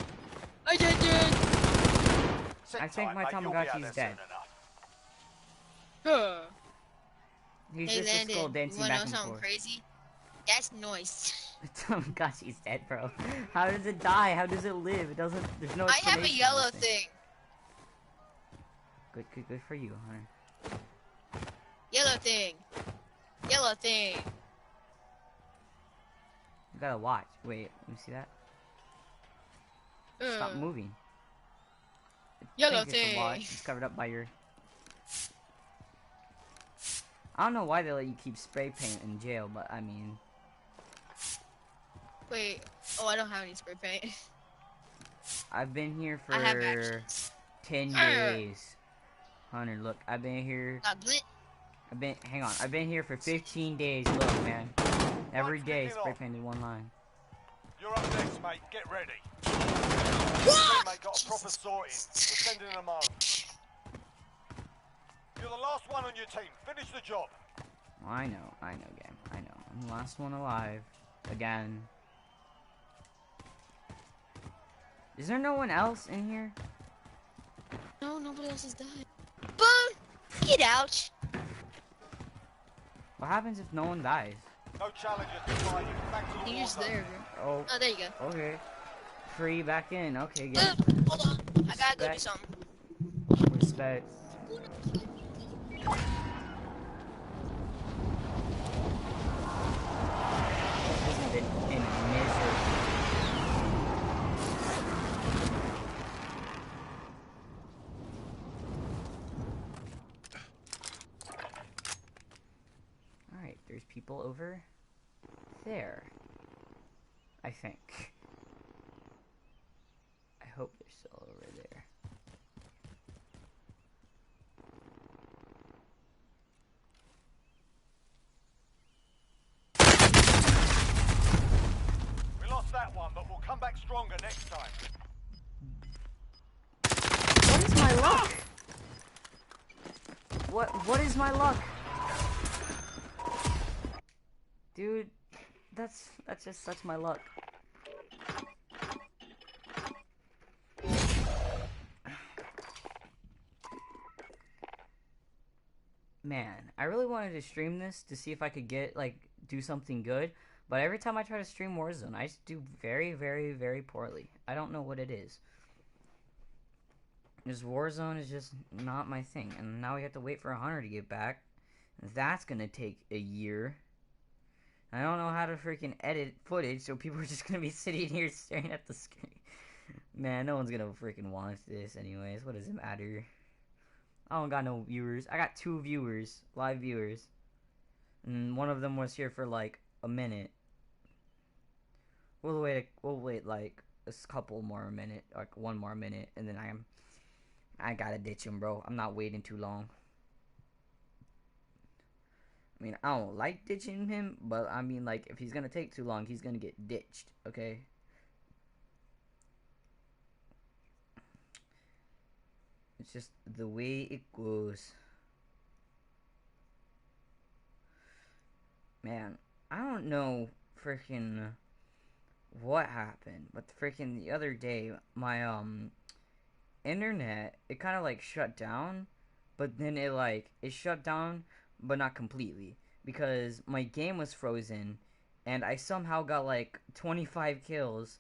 I did it.
Sit
I think
tight,
my
mate, you'll be out
Tamagotchi's
there
dead.
soon enough.
Huh.
He's
Hey,
just a skull
Landon, you
dancing
wanna
back
know
and
something
forth.
crazy? That's noise.
Tamagotchi's dead, bro. How does it die? How does it live? It doesn't. There's no
I have a
explanation on
yellow
this thing.
thing.
Good for you, Hunter.
Yellow thing. Yellow thing.
You gotta watch. Wait, let me see that. Stop moving.
Yellow
It's a watch.
thing.
It's covered up by your... I don't know why they let you keep spray paint in jail, but I mean...
Wait. Oh, I don't have any spray paint.
I've been here for
I have actions.
10 days. Hunter, look, I've been here... Hang on, I've been here for 15 days. Look, man. Every day, spray painted one line.
You're up next, mate. Get ready. Teammate got a proper sorting. We're sending them home. You're the last one on your team. Finish the job.
I know, game. I know. I'm the last one alive. Again. Is there no one else in here?
No, nobody else has died. Boom! Get out!
What happens if no one dies?
No challenges to fight. Back to the
You're
war
just
zone.
there, bro.
Oh,
Oh, there you go.
okay. Free back in. Okay, good.
Hold on. I gotta go do
Respect.
something.
Respect. This has been in misery. Alright, there's people over there. I think. I hope they're still over there.
We lost that one, but we'll come back stronger next time.
What is my luck? What is my luck? Dude, that's just such my luck. Man, I really wanted to stream this to see if I could get, like, do something good, but every time I try to stream Warzone, I just do very, very, very poorly. I don't know what it is. This Warzone is just not my thing, and now we have to wait for Hunter to get back. That's gonna take a year. I don't know how to freaking edit footage, so people are just gonna be sitting here staring at the screen. Man, no one's gonna freaking watch this anyways. What does it matter? I don't got no viewers. I got 2 viewers, live viewers. And one of them was here for like a minute. We'll wait like a couple more minute, like 1 more minute, and then I gotta ditch him, bro. I'm not waiting too long. I mean, I don't like ditching him, but I mean, like, if he's gonna take too long, he's gonna get ditched, okay? It's just the way it goes. Man, I don't know freaking what happened, but freaking the other day, my, internet, it kind of, like, shut down, but then it shut down, but not completely, because my game was frozen, and I somehow got, like, 25 kills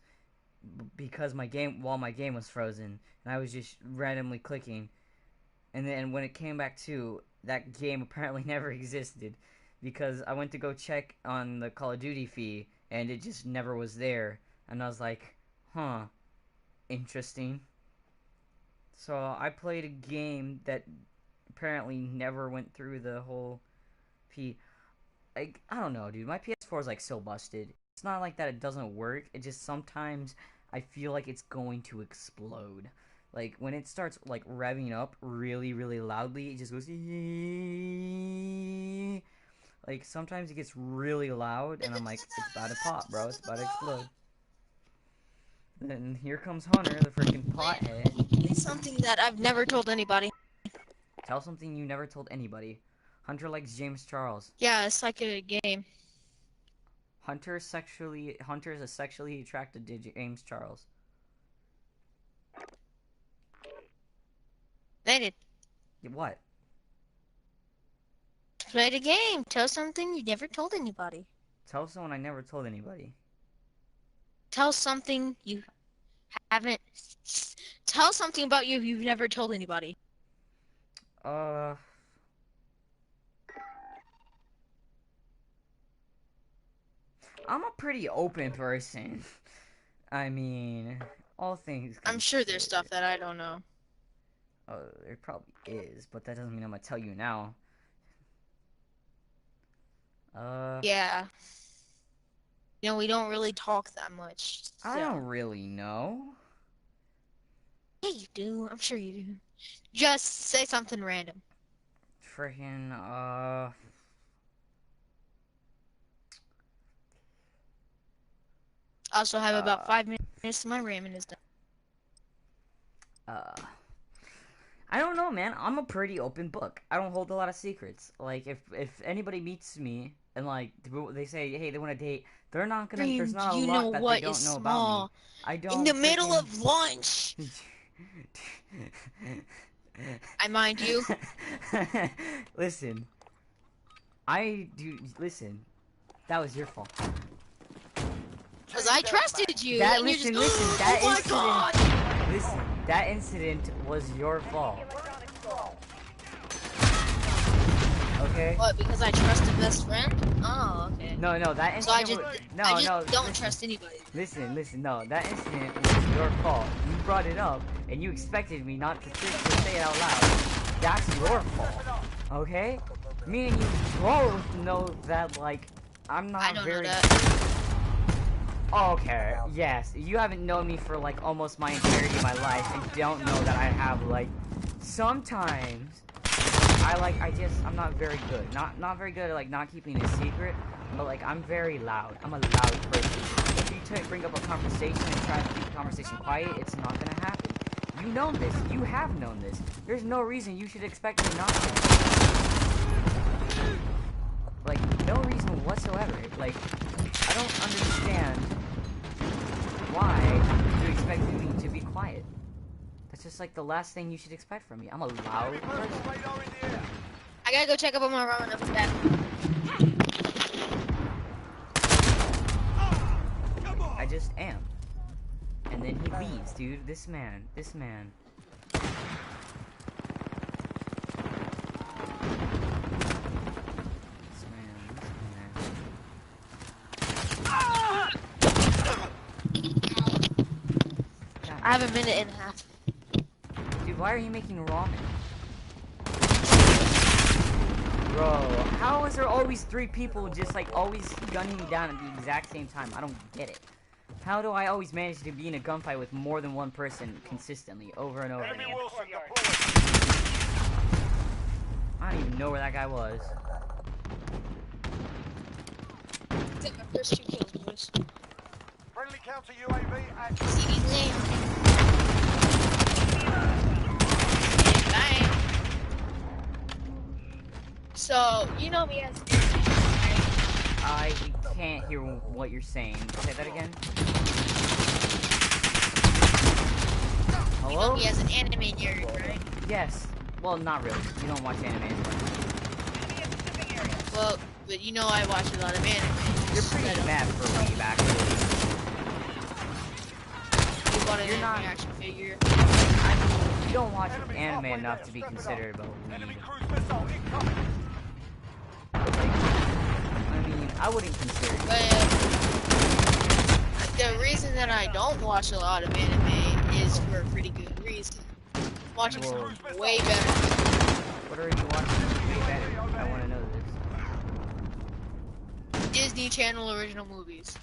because while my game was frozen, and I was just randomly clicking, and then when it came back to, that game apparently never existed, because I went to go check on the Call of Duty feed, and it just never was there, and I was like, huh, interesting. So I played a game that apparently never went through the whole I don't know, dude. My PS4 is like so busted. It's not like that it doesn't work. It just sometimes I feel like it's going to explode. Like when it starts like revving up really, really loudly, it just goes like sometimes it gets really loud and I'm like, it's about to pop, bro. It's about to explode. Then here comes Hunter, the freaking pothead.
It's something that I've never told anybody.
Tell something you never told anybody. Hunter likes James Charles.
Yeah, it's like a game.
Hunter is a sexually attracted to James Charles.
Made it.
What?
Play the game. Tell something you never told anybody.
Tell someone I never told anybody.
Tell something you haven't. Tell something about you you've never told anybody.
Uh, I'm a pretty open person. I mean, all things
I'm sure there's
considered.
stuff that I don't know.
There probably is, but that doesn't mean I'm gonna tell you now. Uh,
Yeah. You know, we don't really talk that much,
I
so.
don't really know.
Yeah, you do. I'm sure you do. Just say something random.
Freaking,
I also have about
uh,
5 minutes till my ramen is done.
uh, I don't know, man. I'm a pretty open book. I don't hold a lot of secrets. Like, if anybody meets me and like they say, hey, they want to date, they're not gonna. There's
Dreams,
not a
you know
lot that they
what is
don't know about me.
small?
I
In the
don't
middle
freaking.
of lunch! I mind you.
Listen, I do. Listen, that was your fault.
Because I trusted you,
That
and you're just,
listen.
oh
That
my
incident.
god!
Listen, that incident was your fault. Okay.
What, because I trust a best friend? Oh, okay.
No, that
So I
incident
just,
was
I just don't
listen,
trust anybody.
listen. No, that incident was your fault. You brought it up, and you expected me not to say it out loud. That's your fault. Okay? Me and you both know that, like, I'm
I
not
don't know
very.
that.
Okay, yes. You haven't known me for like almost my entirety of my life and don't know that I have like sometimes I'm not very good. Not very good at like not keeping a secret, but like I'm very loud. I'm a loud person. If you bring up a conversation and try to keep the conversation quiet, it's not gonna happen. You know this. You have known this. There's no reason you should expect me not to. Like, no reason whatsoever. Like, I don't understand why you expect me to be quiet. That's just like the last thing you should expect from me. I'm a loud person.
I gotta go check up on my ramen up back.
I just am. And then he leaves, dude. This man. This man.
I have a minute and a half.
Dude, why are you making ramen? Bro, how is there always 3 people just like always gunning me down at the exact same time? I don't get it. How do I always manage to be in a gunfight with more than one person consistently, over and over again? I don't even know where that guy was.
Take my first 2 kills, boys.
Friendly counter UAV active.
CD's name. Bye. So, you know me as
I can't hear what you're saying. Say that again.
You know
Hello?
me as an anime nerd, right?
Yes. Well, not really. You don't watch anime.
Well, but you know I watch a lot of anime.
You're pretty mad for me, actually.
You bought an
You're
anime
not-
action figure.
I mean, you don't watch anime enough to be considered about
Enemy
weed.
cruise missile incoming.
I mean, I wouldn't consider it.
But the reason that I don't watch a lot of anime is for a pretty good reason. Watching
Whoa.
something way better.
What are you watching way better? I want to know this.
Disney Channel original movies.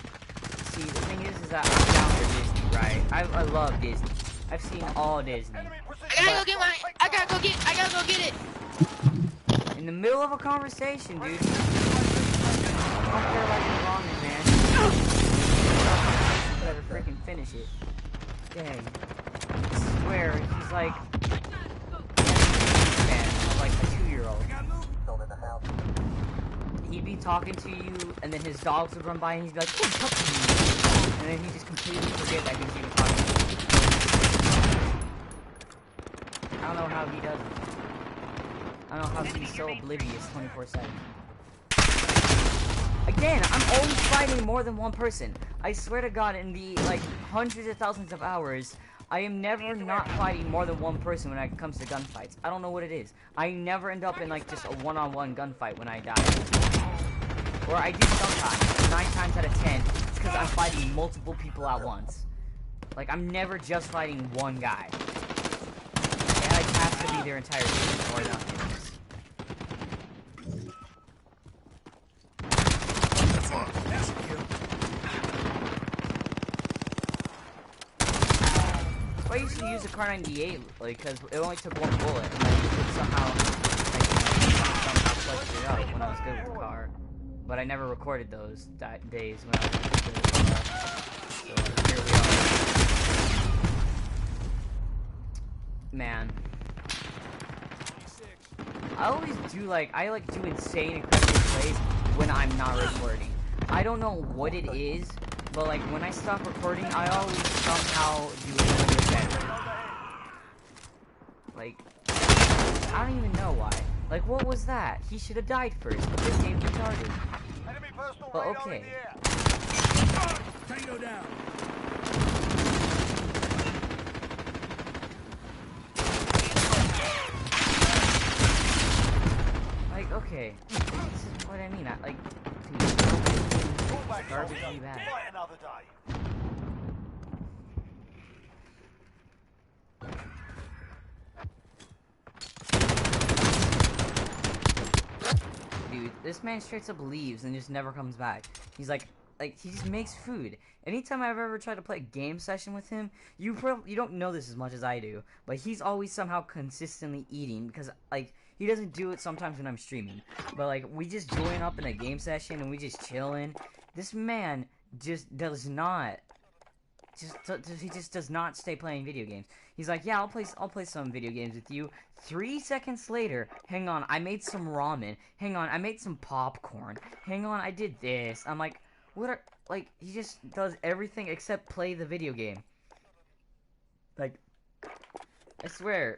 See, the thing is that I'm down for Disney, right? I love Disney. I've seen all Disney.
Enemy
I
precision.
gotta go get my. I gotta go get it.
In the middle of a conversation, dude. I don't feel like you're ramen, man. You better freaking finish it. Dang. I swear, he's like... Man, like a 2-year-old. He'd be talking to you, and then his dogs would run by, and he'd be like, oh, puppy. And then he'd just completely forget that he's even talking to you. I don't know how he does it. I don't know how he's so oblivious 24/7. Again, I'm always fighting more than one person. I swear to God, in the like hundreds of thousands of hours I am never not fighting more than one person when it comes to gunfights. I don't know what it is. I never end up in like just a one-on-one gunfight when I die. Or I do sometimes. 9 times out of 10, it's because I'm fighting multiple people at once. Like, I'm never just fighting one guy. And I have to be their entire team or nothing. I used to use a Kar 98, like, because it only took one bullet, and I could somehow clutch it up when I was good with the car. But I never recorded those days when I was good with the car. So here we are. Man. I always do, like, do insane and crazy plays when I'm not recording. I don't know what it is, but, like, when I stop recording, I always somehow do it a little bit better. Like, I don't even know why. Like, what was that? He should have died first, but this game's retarded. But okay.
Tango down.
Like, okay. This is what I mean. Like, garbage really bad. Dude, this man straight up leaves and just never comes back. He's like he just makes food. Anytime I've ever tried to play a game session with him, you don't know this as much as I do, but he's always somehow consistently eating because, like, he doesn't do it sometimes when I'm streaming. But, like, we just join up in a game session and we just chilling. This man just does not... he just does not stay playing video games. He's like, yeah, I'll play some video games with you. 3 seconds later, hang on, I made some ramen. Hang on, I made some popcorn. Hang on, I did this. I'm like, what are... Like, he just does everything except play the video game. Like, I swear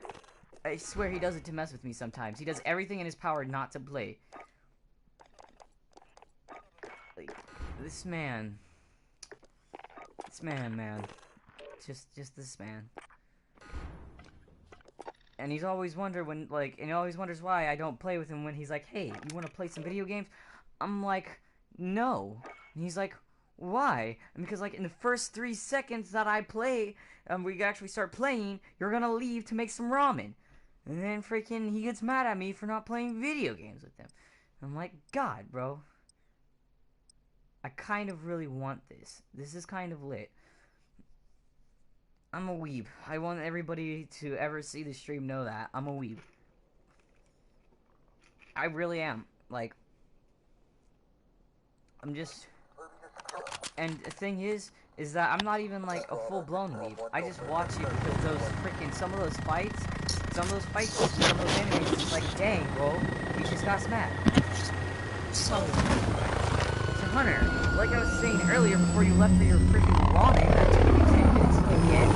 he does it to mess with me sometimes. He does everything in his power not to play. Like, this man, man. Just this man. And he's always wonder when, like, and he always wonders why I don't play with him when he's like, hey, you want to play some video games? I'm like, no. And he's like, why? And because, like, in the first 3 seconds that I play, we actually start playing, you're gonna leave to make some ramen. And then freaking he gets mad at me for not playing video games with him. I'm like, God, bro. I kind of really want this. This is kind of lit. I'm a weeb. I want everybody to ever see the stream know that. I'm a weeb. I really am. Like, I'm just... And the thing is that I'm not even, like, a full-blown weeb. I just watch it because those freaking... Some of those fights, some of those enemies, it's like, dang, bro. You just got smacked. So, Hunter, like I was saying earlier before you left for your freaking ramen that took me 10 minutes to get.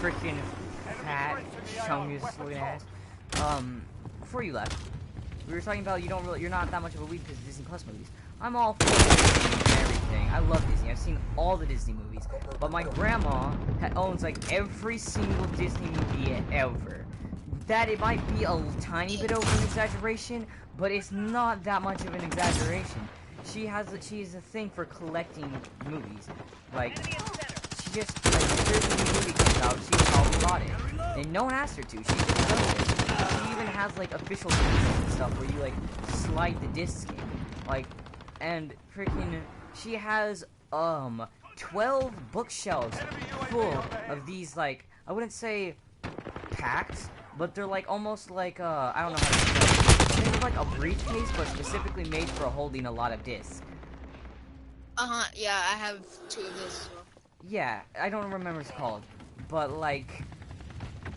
Freaking fat, chungus looking ass. Before you left, we were talking about you're not that much of a weeb because of Disney Plus movies. I'm all for Disney and everything. I love Disney. I've seen all the Disney movies. But my grandma owns like every single Disney movie ever. That it might be a tiny bit over an exaggeration, but it's not that much of an exaggeration. She has a thing for collecting movies. Like, she just, like, if there's a new movie comes out, she probably bought it. And no one asked her to, she just does it. She even has, like, official discs and stuff where you, like, slide the discs in. Like, and freaking, she has, 12 bookshelves full of these, like, I wouldn't say packs, but they're like almost like I don't know how to explain it. They're like a briefcase, but specifically made for holding a lot of discs.
Yeah, I have 2 of those as well.
Yeah, I don't remember what it's called, but like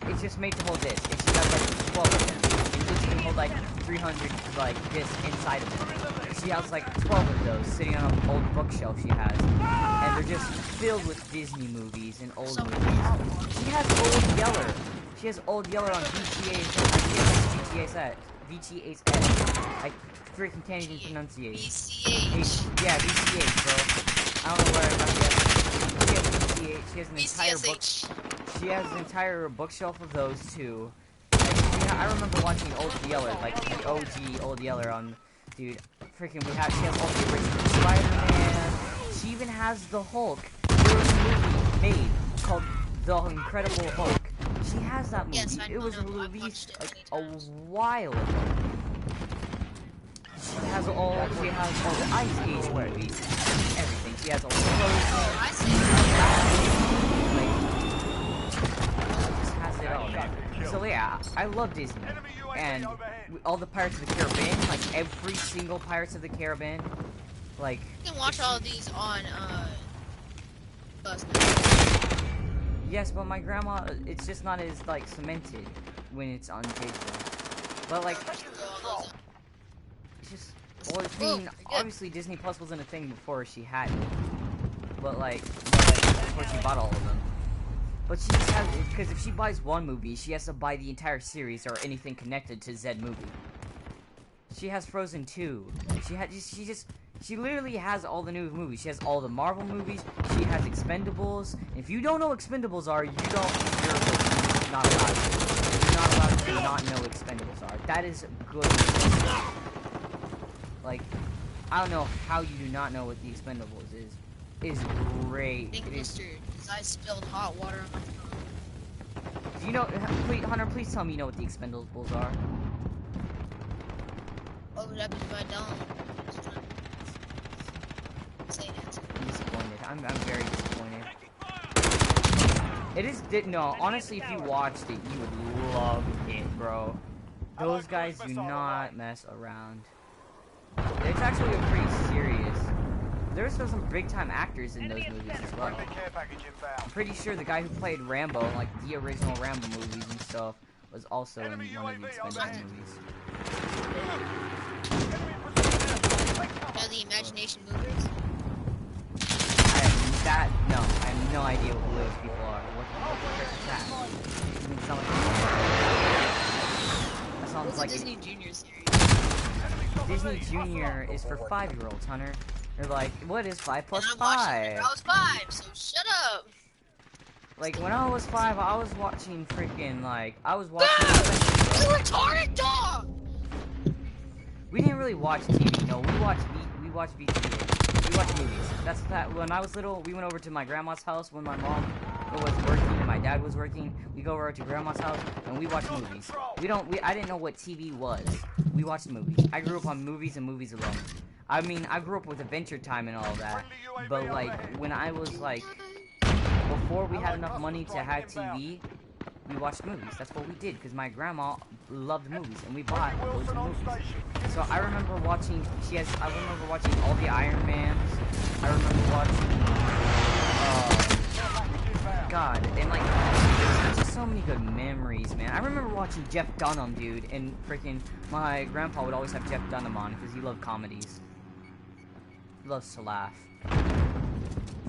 it's just made to hold discs. And she has like 12 of them. It can hold like 300 like discs inside of them. She has like 12 of those sitting on an old bookshelf she has, and they're just filled with Disney movies and old movies. She has Old Yeller. She has Old Yeller on VGA's VGA's I freaking can't even pronunciate.
VCH.
Yeah, VCH, bro. I don't know where I got the She has an entire book.
BCSH.
She has an entire bookshelf of those too. Like, I remember watching Old Yeller, like the OG Old Yeller on, dude. Freaking, she has all the original Spider-Man. She even has the Hulk. There was a movie made called The Incredible Hulk. She has that movie.
Yes, I
it was
know. I've
released
watched it
like
many
a
times.
while ago. She has all the Ice Age movies. Everything. She has all the clothes.
I see.
Just has it all, man. So yeah, I love Disney, and all the Pirates of the Caribbean, like every single Pirates of the Caribbean, like.
You can watch all of these on bus.
Yes, but my grandma, it's just not as like cemented when it's on digital. But like, it's just, well, I mean, obviously Disney Plus wasn't a thing before she had it, but like before she bought all of them. But she just has, because if she buys one movie, she has to buy the entire series or anything connected to Zed movie. She has Frozen 2. She literally has all the new movies. She has all the Marvel movies. She has Expendables. If you don't know what Expendables are, you're not allowed to. You're not allowed to not know what Expendables are. That is good. Like, I don't know how you do not know what the Expendables is. It is great.
Think Mustard, because I spilled hot water on my phone.
Do you know, please, Hunter, please tell me you know what the Expendables are.
What would happen if I don't? Say that.
I'm disappointed. I'm very disappointed. It is, no, honestly, if you watched it, you would love it, bro. Those guys do not mess around. It's actually a pretty serious. There's some big-time actors in those movies as well. I'm pretty sure the guy who played Rambo, like the original Rambo movies and stuff, was also in one of the Expendables movies.
The Imagination movies?
I have no idea who those people are. What is that? I mean, that sounds like
Disney Junior series.
Disney Junior is for 5-year-olds, Hunter. They're like, what is 5 plus 5?
I was 5, so shut up.
Like, when I was 5, I was watching freaking, like, I was watching...
You retarded dog!
We didn't really watch TV, no, we watched BTV. We watched movies. That's that. When I was little, we went over to my grandma's house when my mom was working and my dad was working. We go over to grandma's house and we watch movies. I didn't know what TV was. We watched movies. I grew up on movies and movies alone. I mean, I grew up with Adventure Time and all that. But like, when I was like, before we had enough money to have TV, we watched movies. That's what we did, because my grandma loved movies, and we bought loads of movies. So I remember watching, I remember watching all the Iron Mans. I remember watching, God, and like, there's just so many good memories, man. I remember watching Jeff Dunham, dude, and freaking, my grandpa would always have Jeff Dunham on, because he loved comedies. He loves to laugh.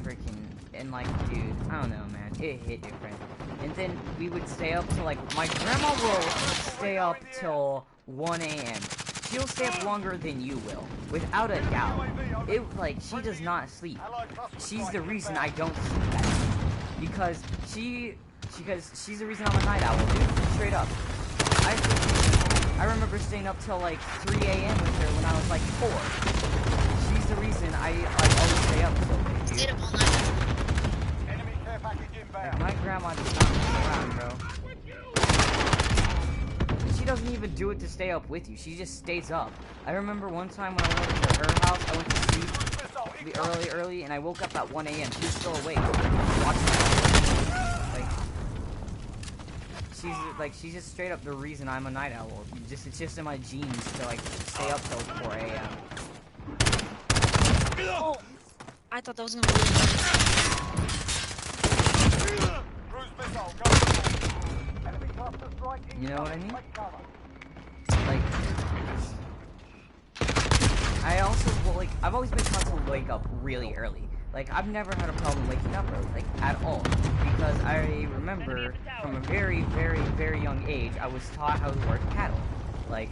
Freaking, and like, dude, I don't know, man, it hit different. And then we would stay up till, like, my grandma will stay up till 1 a.m. She'll stay up longer than you will, without a doubt. Like, she does not sleep. She's the reason I don't sleep at night. Because she's the reason I'm a night owl, dude, straight up. I remember staying up till, like, 3 a.m. with her when I was, like, 4. She's the reason I always stay up so late, dude.
Stayed up all night.
Like, my grandma does not mess around, bro. She doesn't even do it to stay up with you. She just stays up. I remember one time when I went to her house, I went to sleep early, and I woke up at 1 a.m. She was still awake, watching she's just straight up the reason I'm a night owl. It's just in my genes to, like, stay up till 4 a.m.
Oh, I thought that was gonna be.
You know what I mean? Like, I've always been taught to wake up really early. Like, I've never had a problem waking up early, like, at all. Because I remember from a very, very, very young age, I was taught how to work cattle. Like,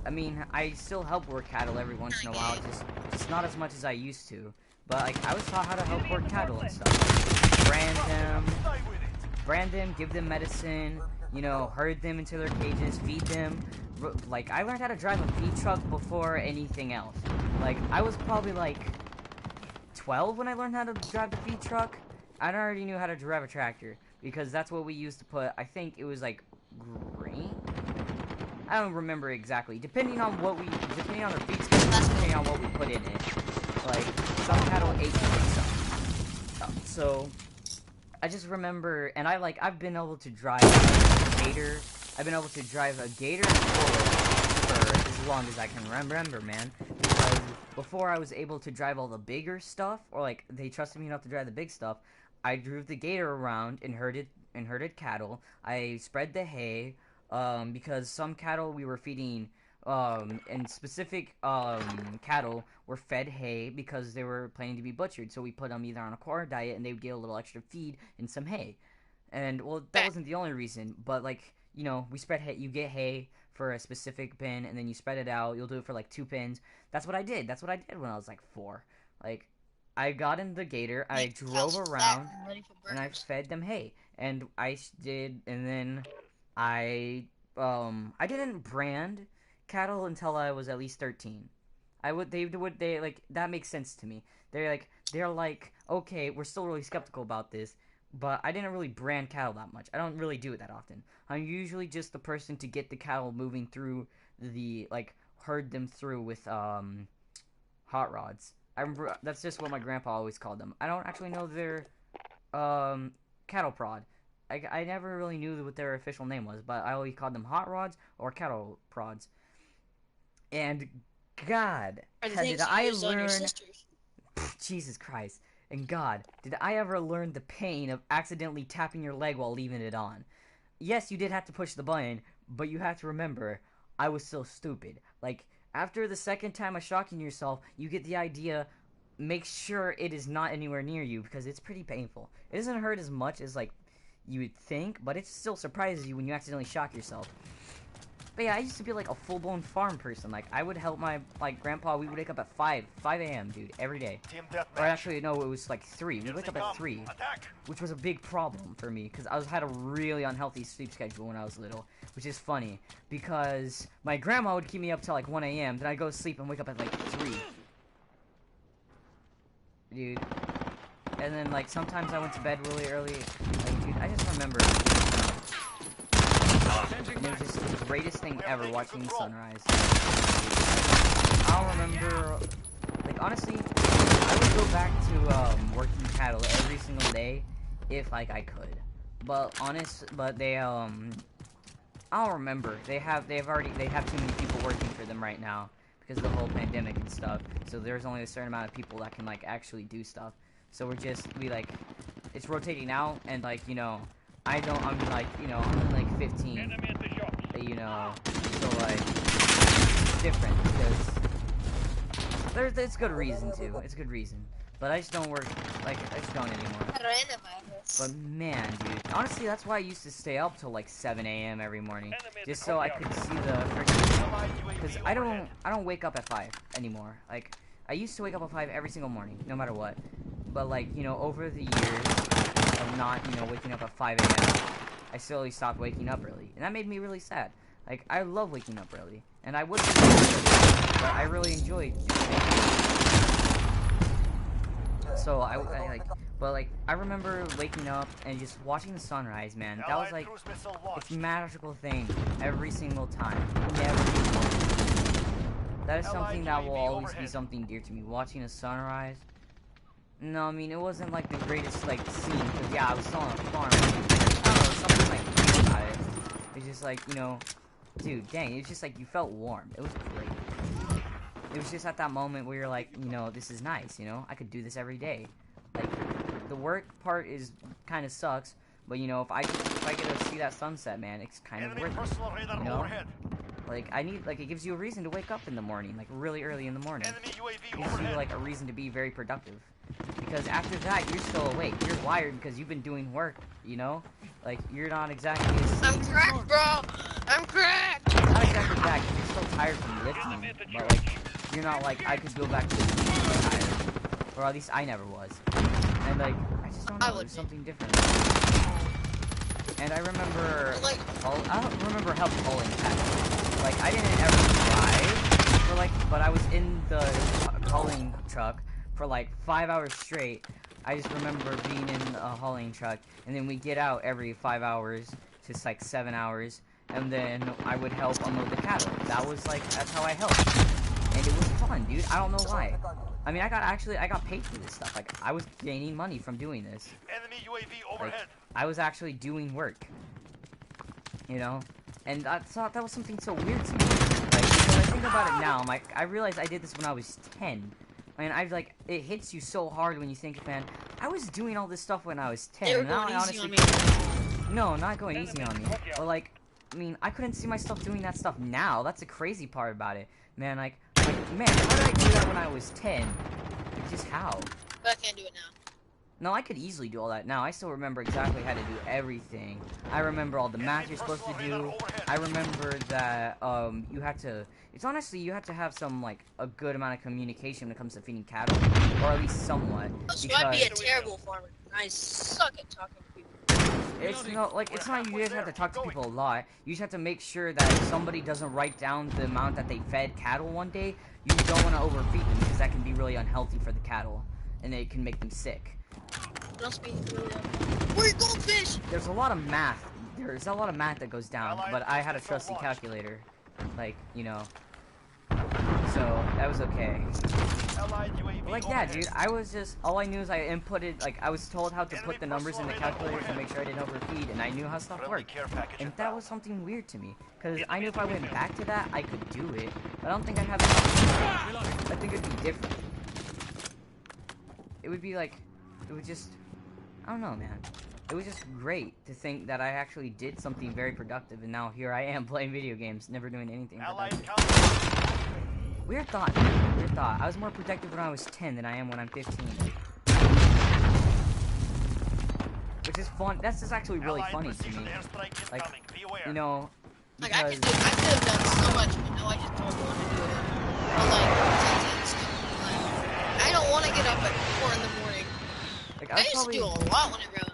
I mean, I still help work cattle every once in a while, just not as much as I used to. But, like, I was taught how to help work cattle and stuff. brand them, give them medicine, you know, herd them into their cages, feed them. Like, I learned how to drive a feed truck before anything else. Like, I was probably like 12 when I learned how to drive the feed truck. I already knew how to drive a tractor because that's what we used to put. I think it was like grain. I don't remember exactly. Depending on their feed schedule, depending on what we put in it. Like, some cattle ate different stuff. So I just remember, and I've been able to drive a gator. I've been able to drive a gator and a bull for as long as I can remember, man. Because before I was able to drive all the bigger stuff, or like they trusted me enough to drive the big stuff, I drove the gator around and herded cattle. I spread the hay, because some cattle we were feeding, and specific cattle were fed hay because they were planning to be butchered. So we put them either on a corn diet and they would get a little extra feed and some hay. And well, that wasn't the only reason, but like, you know, we spread hay. You get hay for a specific bin, and then you spread it out. You'll do it for like 2 pins. That's what I did. That's what I did when I was like 4. Like, I got in the gator, I drove around, and I fed them hay. And I did, and then I didn't brand cattle until I was at least 13. They like, that makes sense to me. They're like, okay, we're still really skeptical about this, but I didn't really brand cattle that much. I don't really do it that often. I'm usually just the person to get the cattle moving through like, herd them through with, hot rods. That's just what my grandpa always called them. I don't actually know their, cattle prod. I never really knew what their official name was, but I always called them hot rods or cattle prods. And God, did I learn... Jesus Christ. And God, did I ever learn the pain of accidentally tapping your leg while leaving it on? Yes, you did have to push the button, but you have to remember, I was so stupid. Like, after the second time of shocking yourself, you get the idea, make sure it is not anywhere near you, because it's pretty painful. It doesn't hurt as much as, like, you would think, but it still surprises you when you accidentally shock yourself. But yeah, I used to be like a full-blown farm person. Like, I would help my, like, grandpa. We would wake up at 5 a.m., dude, every day. Or actually, no, it was like 3. We'd wake up at 3, which was a big problem for me, because I had a really unhealthy sleep schedule when I was little, which is funny, because my grandma would keep me up till like 1 a.m., then I'd go to sleep and wake up at like 3. Dude. And then, like, sometimes I went to bed really early. Like, dude, I just remember... And it was just the greatest thing ever, watching the sunrise. I'll remember, like, honestly, I would go back to, working cattle every single day, if, like, I could. But, they, I don't remember. They have too many people working for them right now, because of the whole pandemic and stuff. So there's only a certain amount of people that can, like, actually do stuff. So it's rotating out, and, like, you know, I'm like, you know, I'm like 15, you know, so like, it's different, because it's good reason too, it's good reason, but I just don't work, like, I just don't anymore. But man, dude, honestly, that's why I used to stay up till like 7 a.m. every morning, just so I could see the freaking, because I don't wake up at 5 anymore. Like, I used to wake up at 5 every single morning, no matter what, but like, you know, over the years of not, you know, waking up at 5 a.m., I slowly stopped waking up early, and that made me really sad. Like, I love waking up early, and I would wake up early, but I really enjoyed it. So, I remember waking up and just watching the sunrise, man. That was like, it's a magical thing every single time. That is something that will always be something dear to me, watching a sunrise. No, I mean, it wasn't like the greatest, like, scene, because, yeah, I was still on a farm. I don't know, something like great about it. It's just like, you know, dude, dang, it's just like you felt warm. It was great. It was just at that moment where you're like, you know, this is nice, you know? I could do this every day. Like, the work part kind of sucks, but, you know, if I get to see that sunset, man, it's kind of worth it, you know? Like, it gives you a reason to wake up in the morning, like, really early in the morning. It gives you, like, a reason to be very productive. Because after that, you're still awake. You're wired because you've been doing work, you know? Like, you're not exactly asleep.
I'm cracked, bro! I'm cracked!
Not exactly that, because you're still tired from lifting. But, like, you're not like, I could go back to sleep tired. Or at least I never was. And, like, I just don't know.
I
It
would
was
be.
something different. And I remember,
Like,
I don't remember help hauling cattle. Like, I didn't ever drive for like, but I was in the hauling truck for like 5 hours straight. I just remember being in a hauling truck, and then we get out every 5 hours, just like 7 hours, and then I would help unload the cattle. That was like, that's how I helped. And it was fun, dude. I don't know why. I mean, I got paid for this stuff. Like, I was gaining money from doing this.
Enemy UAV
Like,
overhead.
I was actually doing work. You know? And I thought that was something so weird to me. Like, when I think about it now, I'm like, I realized I did this when I was 10. I mean, like, it hits you so hard when you think, man, I was doing all this stuff when I was 10.
they were
And now
going
I
easy
honestly...
on me.
No, not going easy on me. But, like, I mean, I couldn't see myself doing that stuff now. That's the crazy part about it. Man, like man, how did I do that when I was 10? Like, just how?
But I can't do it now.
No, I could easily do all that now. I still remember exactly how to do everything. I remember all the math you're supposed to do. I remember that, you have to... It's honestly, you have to have some, like, a good amount of communication when it comes to feeding cattle. Or at least somewhat.
So I'd be a
Because
terrible farmer. I suck at talking to people.
it's not, like, it's not you just have to talk to people a lot. You just have to make sure that if somebody doesn't write down the amount that they fed cattle one day, you don't want to overfeed them, because that can be really unhealthy for the cattle. And it can make them sick.
Where you going, fish?
There's a lot of math. There's a lot of math that goes down, but I had a trusty calculator. Like, you know. So, that was okay. But like, yeah, dude, I was just... All I knew is I inputted... Like, I was told how to put the numbers in the calculator to make sure I didn't overfeed, and I knew how stuff worked. And that was something weird to me. Because I knew if I went back to that, I could do it. But I don't think I'd have the... I think it'd be different. It would be like... It would just... I don't know, man. It was just great to think that I actually did something very productive, and now here I am playing video games, never doing anything productive. Weird thought, man. Weird thought. I was more productive when I was 10 than I am when I'm 15. Which is fun. That's just actually really funny to me. Like, you know,
Like, I
because...
could have done so much, but no, I just don't want to do it. But, like, I don't want to get up at 4 in the morning.
Like,
I used to do a lot when I grew up.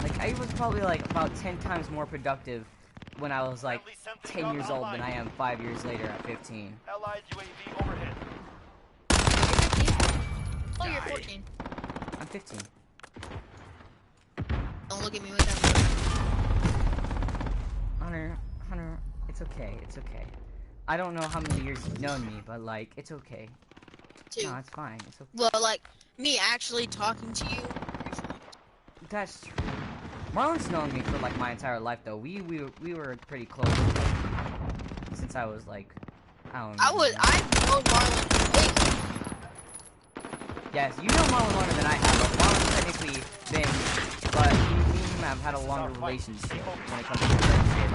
Like, I was probably, like, about 10 times more productive when I was, like, 10 years old than I am 5 years later at 15.
Allied UAV overhead.
Oh, you're 14.
I'm 15.
Don't look at me with that.
Hunter, it's okay, it's okay. I don't know how many years you've known me, but, like, it's okay.
2.
No, it's fine, it's okay.
Well, like, me actually talking to you.
That's true. Marlon's known me for, like, my entire life, though. We were pretty close since I was, like, I don't know.
I've known Marlon way.
Yes, you know Marlon longer than I have, but Marlon's technically been, but me and him have had a longer relationship when it comes to friendship.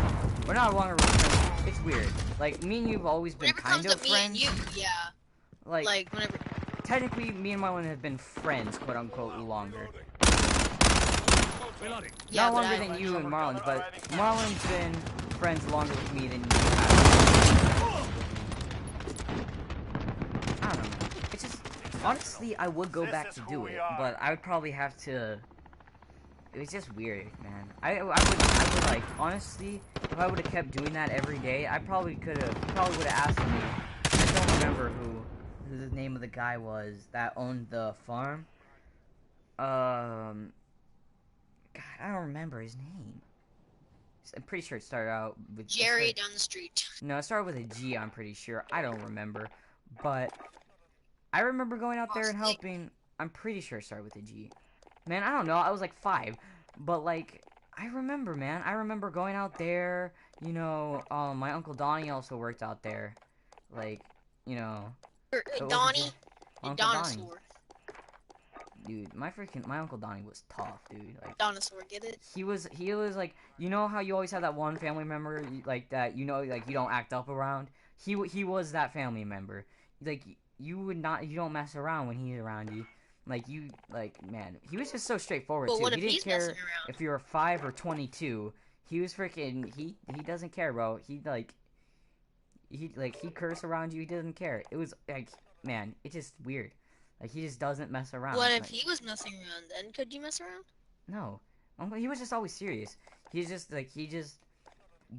We're not a longer relationship. It's weird. Like, me and you have always been
Whenever it
kind
comes
of
to me and
friends.
you, yeah. Like, whenever...
Technically, me and Marlon have been friends, quote-unquote, longer.
Yeah,
Not longer than you and Marlon's, but Marlon's been friends longer with me than you have. I don't know. It's just, honestly, I would go back to do it, but I would probably have to... It was just weird, man. I would like, honestly, if I would have kept doing that every day, I probably could have, he probably would have asked me, I don't remember who the name of the guy was that owned the farm. God, I don't remember his name. I'm pretty sure it started out with...
Jerry down the street.
No, it started with a G, I'm pretty sure. I don't remember. But I remember going out there and helping. I'm pretty sure it started with a G. Man, I don't know. I was like 5. But, like, I remember, man. I remember going out there. You know, my Uncle Donnie also worked out there. Like, you know.
Donnie?
Uncle
Dinosaur.
Donnie. Dude, my Uncle Donnie was tough, dude. Like,
Dinosaur, get it?
He was like, you know how you always have that one family member, like, that, you know, like, you don't act up around? He was that family member. Like, you don't mess around when he's around you. Like, man, he was just so straightforward,
But
too.
what
He
if
didn't
he's
care
messing around?
if you were 5 or 22. He was freaking, he doesn't care, bro. He cursed around you, he doesn't care. It was, like, man, it's just weird. Like, he just doesn't mess around.
What if
Like,
he was messing around? Then could you mess around?
no. He was just always serious. He's just, like, he just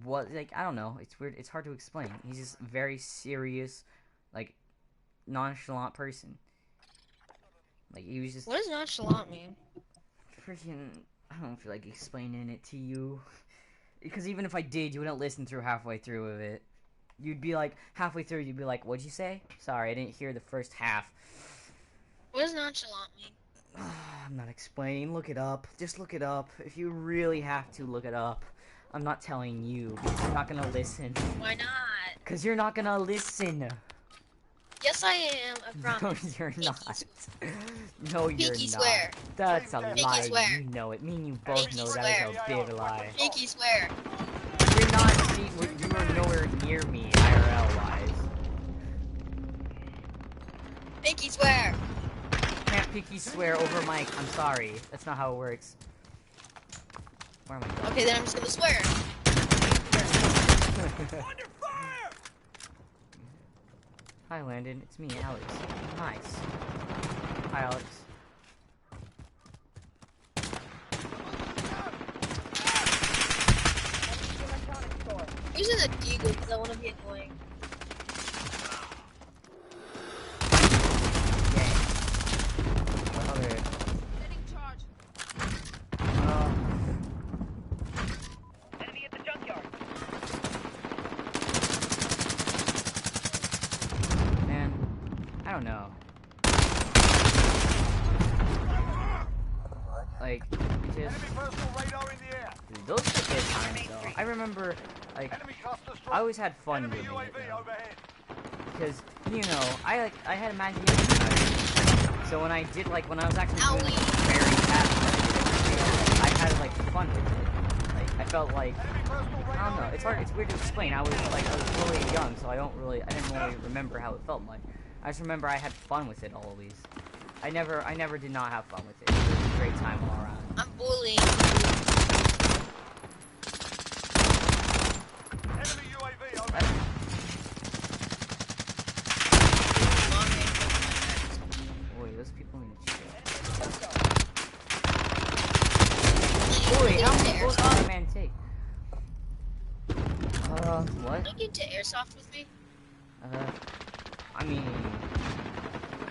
was, like, I don't know. It's weird. It's hard to explain. He's just very serious, like, nonchalant person. Like, he was just...
What does nonchalant mean?
Freaking... I don't feel like explaining it to you. Because even if I did, you wouldn't listen through halfway through of it. You'd be like, halfway through, you'd be like, what'd you say? Sorry, I didn't hear the first half.
What does nonchalant mean?
I'm not explaining. Look it up. Just look it up. If you really have to, look it up. I'm not telling you, because you're not gonna listen.
Why not?
Because you're not gonna listen.
Yes, I am. I promise.
No, you're
Pinky
not.
swear.
No, you're
Pinky
not.
swear.
That's a
Pinky
lie.
swear.
You know it. Me and you both
Pinky
know
swear.
that is a big lie.
Pinky swear.
You're not. See, you are nowhere near me, IRL wise.
Pinky swear.
Can't pinky swear over mic. I'm sorry. That's not how it works. Where am I going?
Okay, then I'm just gonna swear.
Under fire!
Hi, Landon. It's me, Alex. Nice. Hi, Alex.
I'm using the deagle because I want to be annoying.
Yay. What other...
Getting charged.
Enemy at the junkyard.
Man, I don't know. Like, it just...
Enemy personal radar in the air.
Dude, those were good times, though. I remember, like,
Enemy cluster strike.
I always had fun
Enemy
doing it,
UAV
though.
overhead.
Because, you know, I had imagination. So when I did, like, when I was actually doing
Owie.
very fast, I had, like, fun with it. Like, I felt like...
Enemy personal radar.
I don't know. It's hard. It's weird to explain. I was really young, so I didn't really remember how it felt like. I just remember I had fun with it always. I never did not have fun with it. It was a great time all around.
I'm bullying.
Enemy UAV overhead.
Boy, those people need to chill. Boy, how many bullets did that man take? What?
Can you get to airsoft with me?
I mean,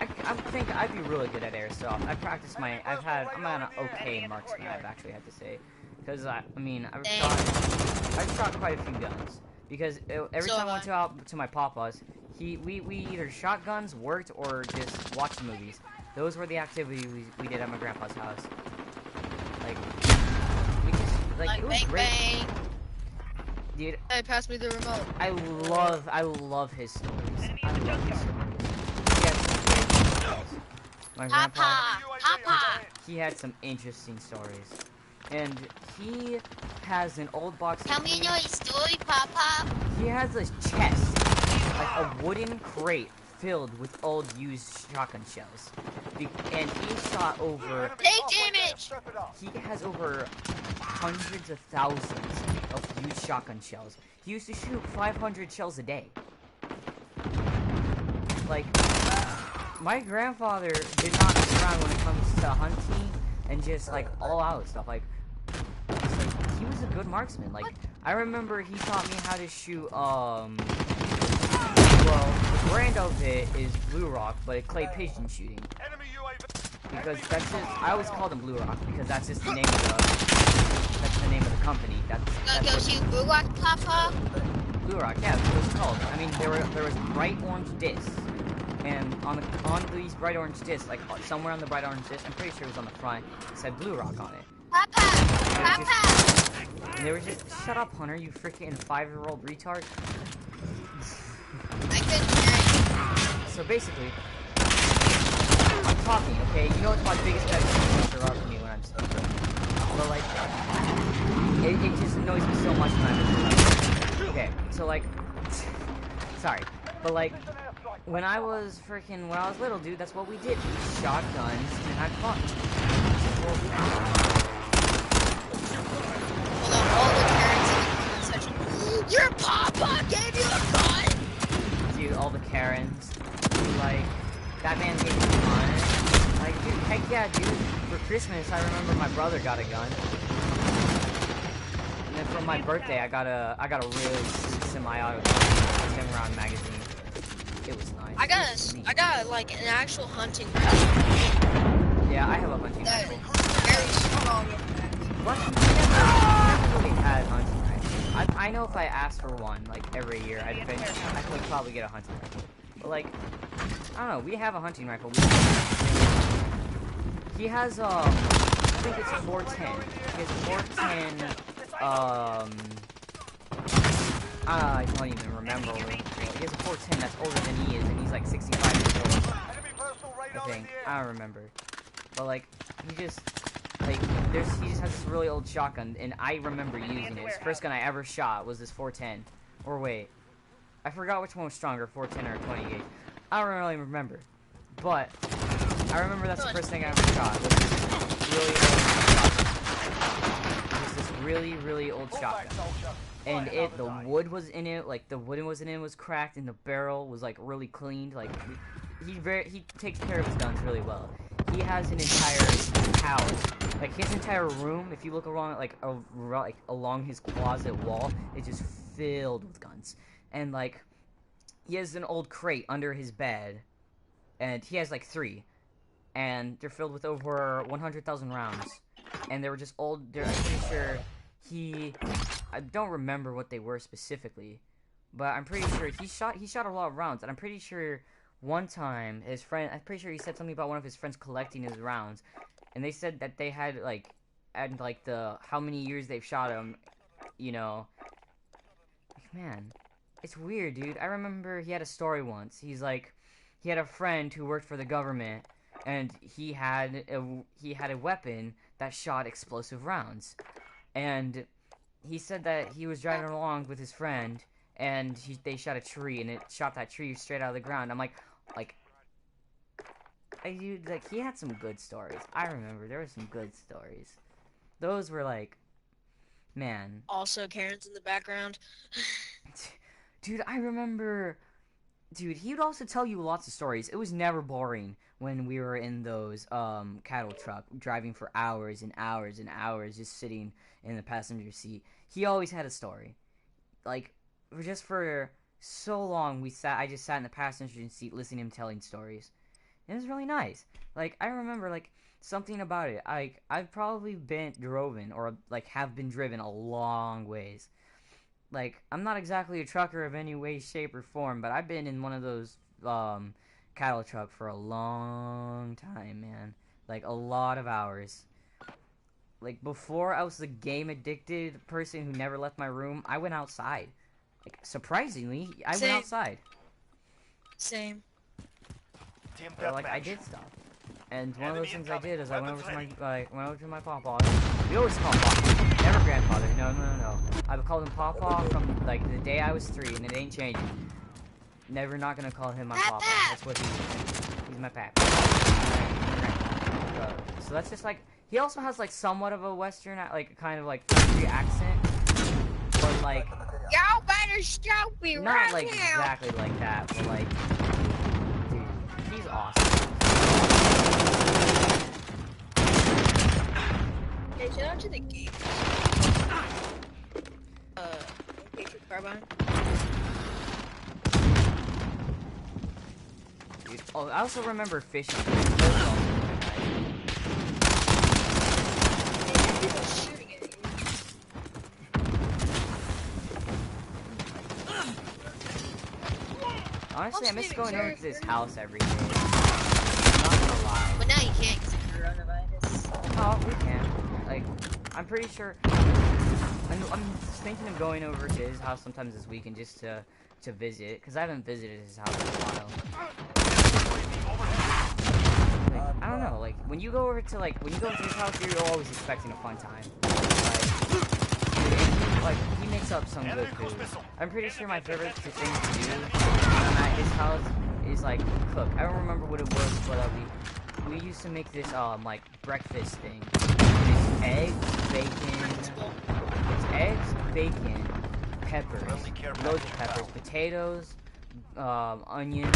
I think I'd be really good at airsoft. I'm an okay marksman, I've actually had to say. Because, I mean, I've shot quite a few guns. Because every
So
time I
have
went out to my papa's, we either shot guns, worked, or just watched movies. Those were the activities we did at my grandpa's house. Like, we just, like, it was
bang
great.
bang.
Dude,
Hey, pass me the remote.
I love his stories. I love his stories. My grandpa,
Papa, Papa.
he had some interesting stories. And he has an old box.
Tell me your story, Papa.
He has a chest, like a wooden crate filled with old used shotgun shells. And he shot over,
Take damage.
Step it up.
he has over hundreds of thousands of used shotgun shells. He used to shoot 500 shells a day. Like, my grandfather did not mess around when it comes to hunting and just, like, all-out stuff. Like, he was a good marksman. Like, I remember he taught me how to shoot, well, the brand of it is Blue Rock, but it's clay pigeon shooting.
Enemy UAV.
Because that's just, I always called him Blue Rock, because that's just the name of the company.
Gotta
That's
go
what-
shoot Blue Rock, Papa.
Blue Rock, yeah, that's what it's called. I mean, there was bright orange discs, and on these bright orange discs, like somewhere on the bright orange disc, I'm pretty sure it was on the front, it said Blue Rock on it.
Papa, Papa.
And they were just, shut up, Hunter, you freaking 5-year-old retard.
I couldn't hear it.
So basically, I'm talking, okay? You know it's my biggest pet peeve to interrupt me when I'm speaking. But like, it just annoys me so much when I'm okay, so like, sorry, but like, when I was little, dude, that's what we did. We shot guns and had fun.
Hold on, all the parents in the comment section. Your papa gave you a gun!
Dude, all the Karens, like, that man gave me a gun. heck yeah, dude. For Christmas, I remember my brother got a gun. And then for my birthday, I got a really sweet semi-auto 10-round magazine. It was nice.
I got like an actual hunting rifle.
Yeah, I have a hunting
That
rifle.
very strong.
What? We never really had hunting rifles. I know if I asked for one, like, every year, I could probably get a hunting rifle. But, like, I don't know, we have a hunting rifle. He has, I think it's 410. He has 410, I don't even remember. He has a 410 that's older than he is, and he's like 65 years old. I think. I don't remember. But like, he just he just has this really old shotgun, and I remember using it. His first gun I ever shot was this 410. Or wait, I forgot which one was stronger, 410 or 20 gauge. I don't really remember. But I remember that's the first thing I ever shot. Was this really old shotgun. It was this really old shotgun. And the wood was in it, like the wood was in it was cracked, and the barrel was like really cleaned. Like he takes care of his guns really well. He has an entire house, like his entire room. If you look along along his closet wall, it's just filled with guns. And like he has an old crate under his bed, and he has like 3, and they're filled with over 100,000 rounds. And they were just old. I'm pretty sure I don't remember what they were specifically, but I'm pretty sure he shot a lot of rounds, and I'm pretty sure one time I'm pretty sure he said something about one of his friends collecting his rounds, and they said that they had how many years they've shot him, you know. Man, it's weird, dude. I remember he had a story once. He had a friend who worked for the government, and he had a weapon that shot explosive rounds. And he said that he was driving along with his friend, and they shot a tree, and it shot that tree straight out of the ground. I'm like, he had some good stories. I remember there were some good stories. Those were like, man.
Also, Karen's in the background.
Dude, I remember. Dude, he would also tell you lots of stories. It was never boring when we were in those cattle truck driving for hours and hours and hours, just sitting in the passenger seat. He always had a story. Like, just for so long I just sat in the passenger seat listening to him telling stories. It was really nice. Like, I remember like something about it. I've probably been driven have been driven a long ways. Like, I'm not exactly a trucker of any way, shape, or form, but I've been in one of those cattle truck for a long time, man. Like, a lot of hours. Like, before I was the game-addicted person who never left my room, I went outside. Like, surprisingly, I went outside.
Same.
But, like, I did stuff. And one of those things I did is I went over to my papa. We always call him papa, never grandfather. No. I've called him papa from like the day I was 3, and it ain't changing. Never not gonna call him my papa. That's what he's my papa. So that's just like he also has like somewhat of a Western kind of like country accent, but like
Y'all better stop me
not
right
like
now.
exactly like that, but like dude, he's awesome.
Hey, shout out to the game. Carbine.
Dude. Oh, I also remember fishing. Honestly, I miss going over to this house every day. Not gonna lie.
But now you can't because of coronavirus.
Oh, we can. Like, I'm pretty sure. I'm thinking of going over to his house sometimes this weekend just to visit, because I haven't visited his house in a while. Like, I don't know. Like, when you go over to his house, you're always expecting a fun time. He makes up some good food. I'm pretty sure my favorite thing to do at his house is like cook. I don't remember what it was, but we used to make this like breakfast thing. It's eggs, bacon, peppers, loads of peppers, potatoes, onions,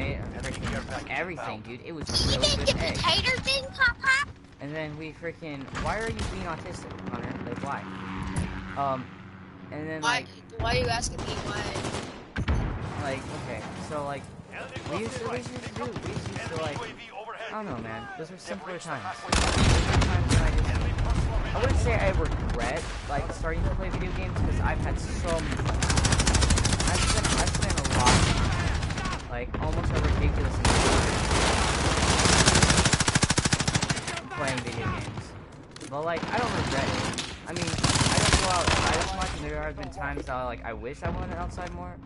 made everything, dude. It was
You
really
didn't
good
get the
egg.
tater thing, Papa?
And then we freaking, why are you being autistic, Hunter? Like, why? And then like,
Why are you asking me why?
okay, so like, we used to like, I don't know, man. Those were simpler times. Times when I wouldn't say I regret like starting to play video games because I've had so much fun. I've spent a lot of time, like almost a ridiculous amount of time playing video games. But like, I don't regret it. I mean, I don't go outside as much, and there have been times that like I wish I went outside more.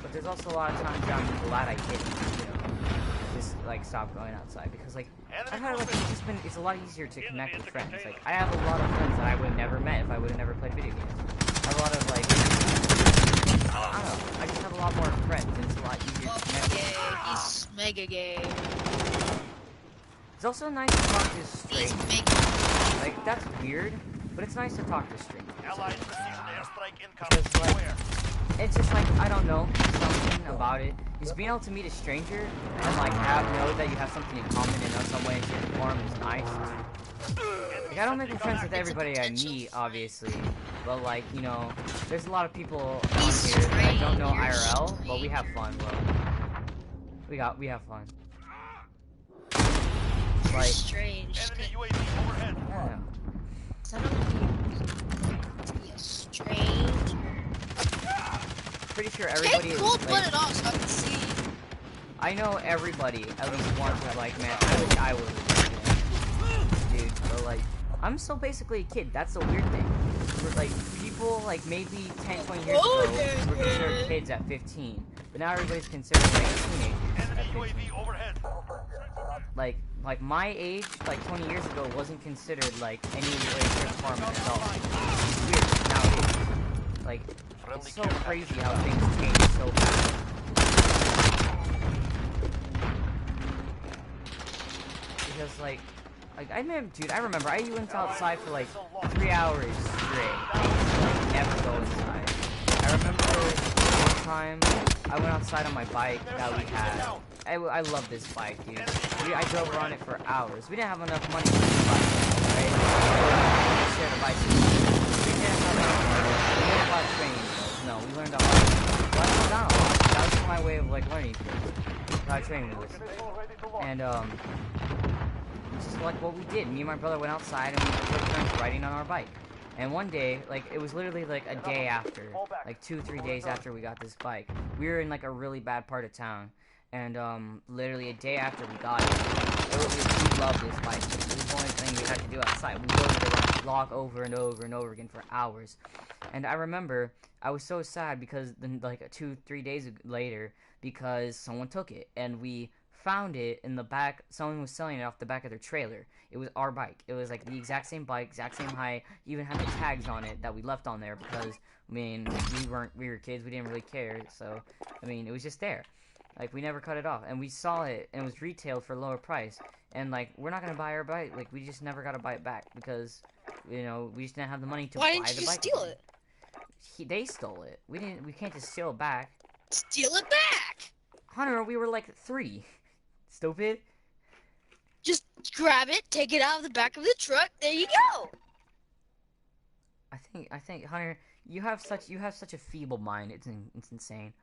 But there's also a lot of times that I'm glad I didn't, just like stop going outside because like I've had like it's a lot easier to connect with friends. Like I have a lot of friends that I would have never met if I would have never played video games. I have a lot of like I don't know. I just have a lot more friends and it's a lot easier to connect with.
He's mega gay.
It's also nice to talk to
He's
strangers.
mega.
Like that's weird, but it's nice to talk to strangers.
Allies received an airstrike incoming.
Because like
Where?
it's just like, I don't know, something about it. Just being able to meet a stranger and like know that you have something in common and know some way to inform is nice. Like, I don't make friends with everybody I meet, obviously. But like, you know, there's a lot of people on here that I don't know IRL, but we have fun, bro. We have fun.
You're
Like,
strange.
Enemy UAV overhead.
I don't know.
To be a strange.
Pretty sure everybody
Take
is
cold-blooded
like,
off so I can see.
I know everybody at least once that like, man, I wish I was dude, but like, I'm still basically a kid. That's the weird thing. We're, like, people like maybe 10, 20 years ago were considered kids at 15, but now everybody's considered like teenagers at
Enemy
15.
UAV overhead.
Like my age, like 20 years ago, wasn't considered like any way, shape, or form an adult. It's weird nowadays. Like, it's so crazy how things change so fast. Because like I remember I went outside for like 3 hours straight. Like never go inside. I remember one time I went outside on my bike that we had. I love this bike, dude. I drove around it for hours. We didn't have enough money for this bike, right? We shared a bicycle. We didn't have enough money. We learned about training. No, we learned a lot. Well, I learned not a lot. That was my way of like learning things. How training was. And just like what we did. Me and my brother went outside and we took turns riding on our bike. And one day, like, it was literally like a day after, like 2-3 days after we got this bike. We were in like a really bad part of town. And literally a day after we got it, we loved this bike. It was the only thing we had to do outside. We rode it around the block over and over and over again for hours. And I remember I was so sad because then like 2-3 days later, because someone took it and we found it in the back. Someone was selling it off the back of their trailer. It was our bike. It was like the exact same bike, exact same height. Even had the tags on it that we left on there because I mean we were kids. We didn't really care. So I mean it was just there. Like, we never cut it off. And we saw it, and it was retailed for a lower price. And, like, we're not gonna buy our bike. Like, we just never gotta buy it back. Because, you know, we just didn't have the money to buy the bike.
Why didn't you steal it?
They stole it. We can't just steal it back.
Steal it back!
Hunter, we were, like, 3. Stupid.
Just grab it, take it out of the back of the truck, there you go!
I think, Hunter, you have such a feeble mind. It's insane.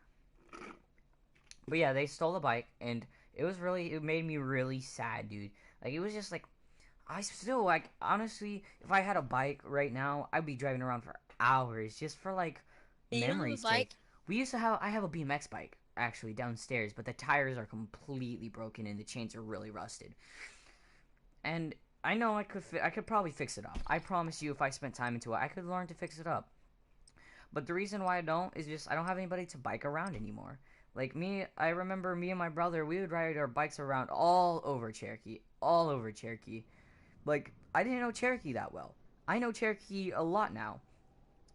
But yeah, they stole the bike, and it made me really sad, dude. Like, it was just like, I still, like, honestly, if I had a bike right now, I'd be driving around for hours, just for, like, memories' sake. I have a BMX bike, actually, downstairs, but the tires are completely broken, and the chains are really rusted. And I know I could probably fix it up. I promise you, if I spent time into it, I could learn to fix it up. But the reason why I don't is just, I don't have anybody to bike around anymore. Like I remember me and my brother, we would ride our bikes around all over Cherokee. Like, I didn't know Cherokee that well. I know Cherokee a lot now.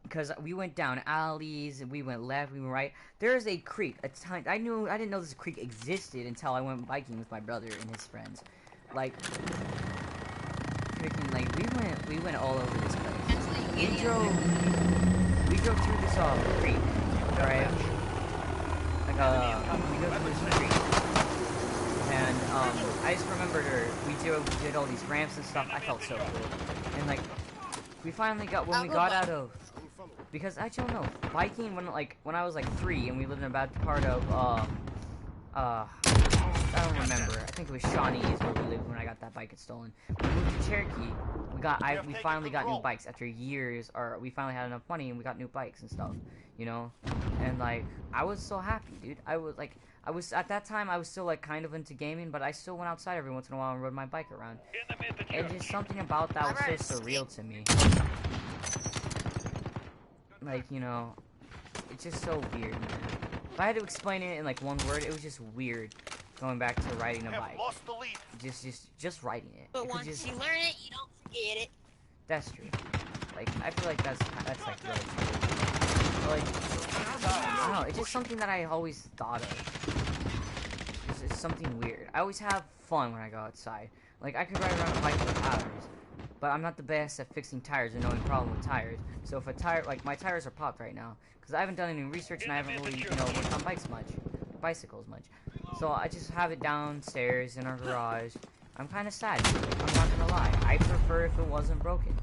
Because we went down alleys, and we went left, we went right. There's a creek, I didn't know this creek existed until I went biking with my brother and his friends. Like, freaking, like, we went all over this place. We drove through this, creek, right? We go through this creek. And I just remembered we did all these ramps and stuff. I felt so good. And like we finally got when we got out of, because actually I don't know, biking when I was like 3 and we lived in a bad part of I don't remember. I think it was Shawnee is where we lived when I got that bike stolen. When we moved to Cherokee, we finally got new bikes after years, or we finally had enough money and we got new bikes and stuff, you know? And like, I was so happy, dude. I was at that time, I was still like kind of into gaming, but I still went outside every once in a while and rode my bike around. And just something about that was so surreal to me. Like, you know, it's just so weird, man. If I had to explain it in like one word, it was just weird. Going back to riding a bike. Just riding it.
But once you learn it, you don't forget it.
That's true. Like, I feel like that's like really true. But, like, I don't know, it's just something that I always thought of. It's something weird. I always have fun when I go outside. Like, I could ride around a bike for hours, but I'm not the best at fixing tires and knowing problem with tires. So if a tire, like, my tires are popped right now, because I haven't done any research and I haven't really, you know, worked on bicycles much. So I just have it downstairs in our garage. I'm kind of sad. I'm not gonna lie. I prefer if it wasn't broken.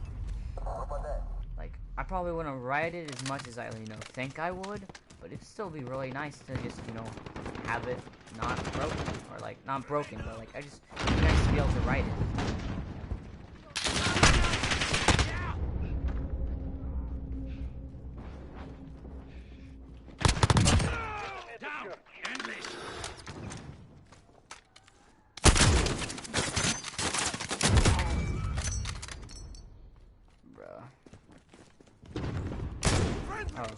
Like, I probably wouldn't ride it as much as I, you know, think I would, but it'd still be really nice to just, you know, have it not broken, or like not broken, but like it'd be nice to be able to ride it.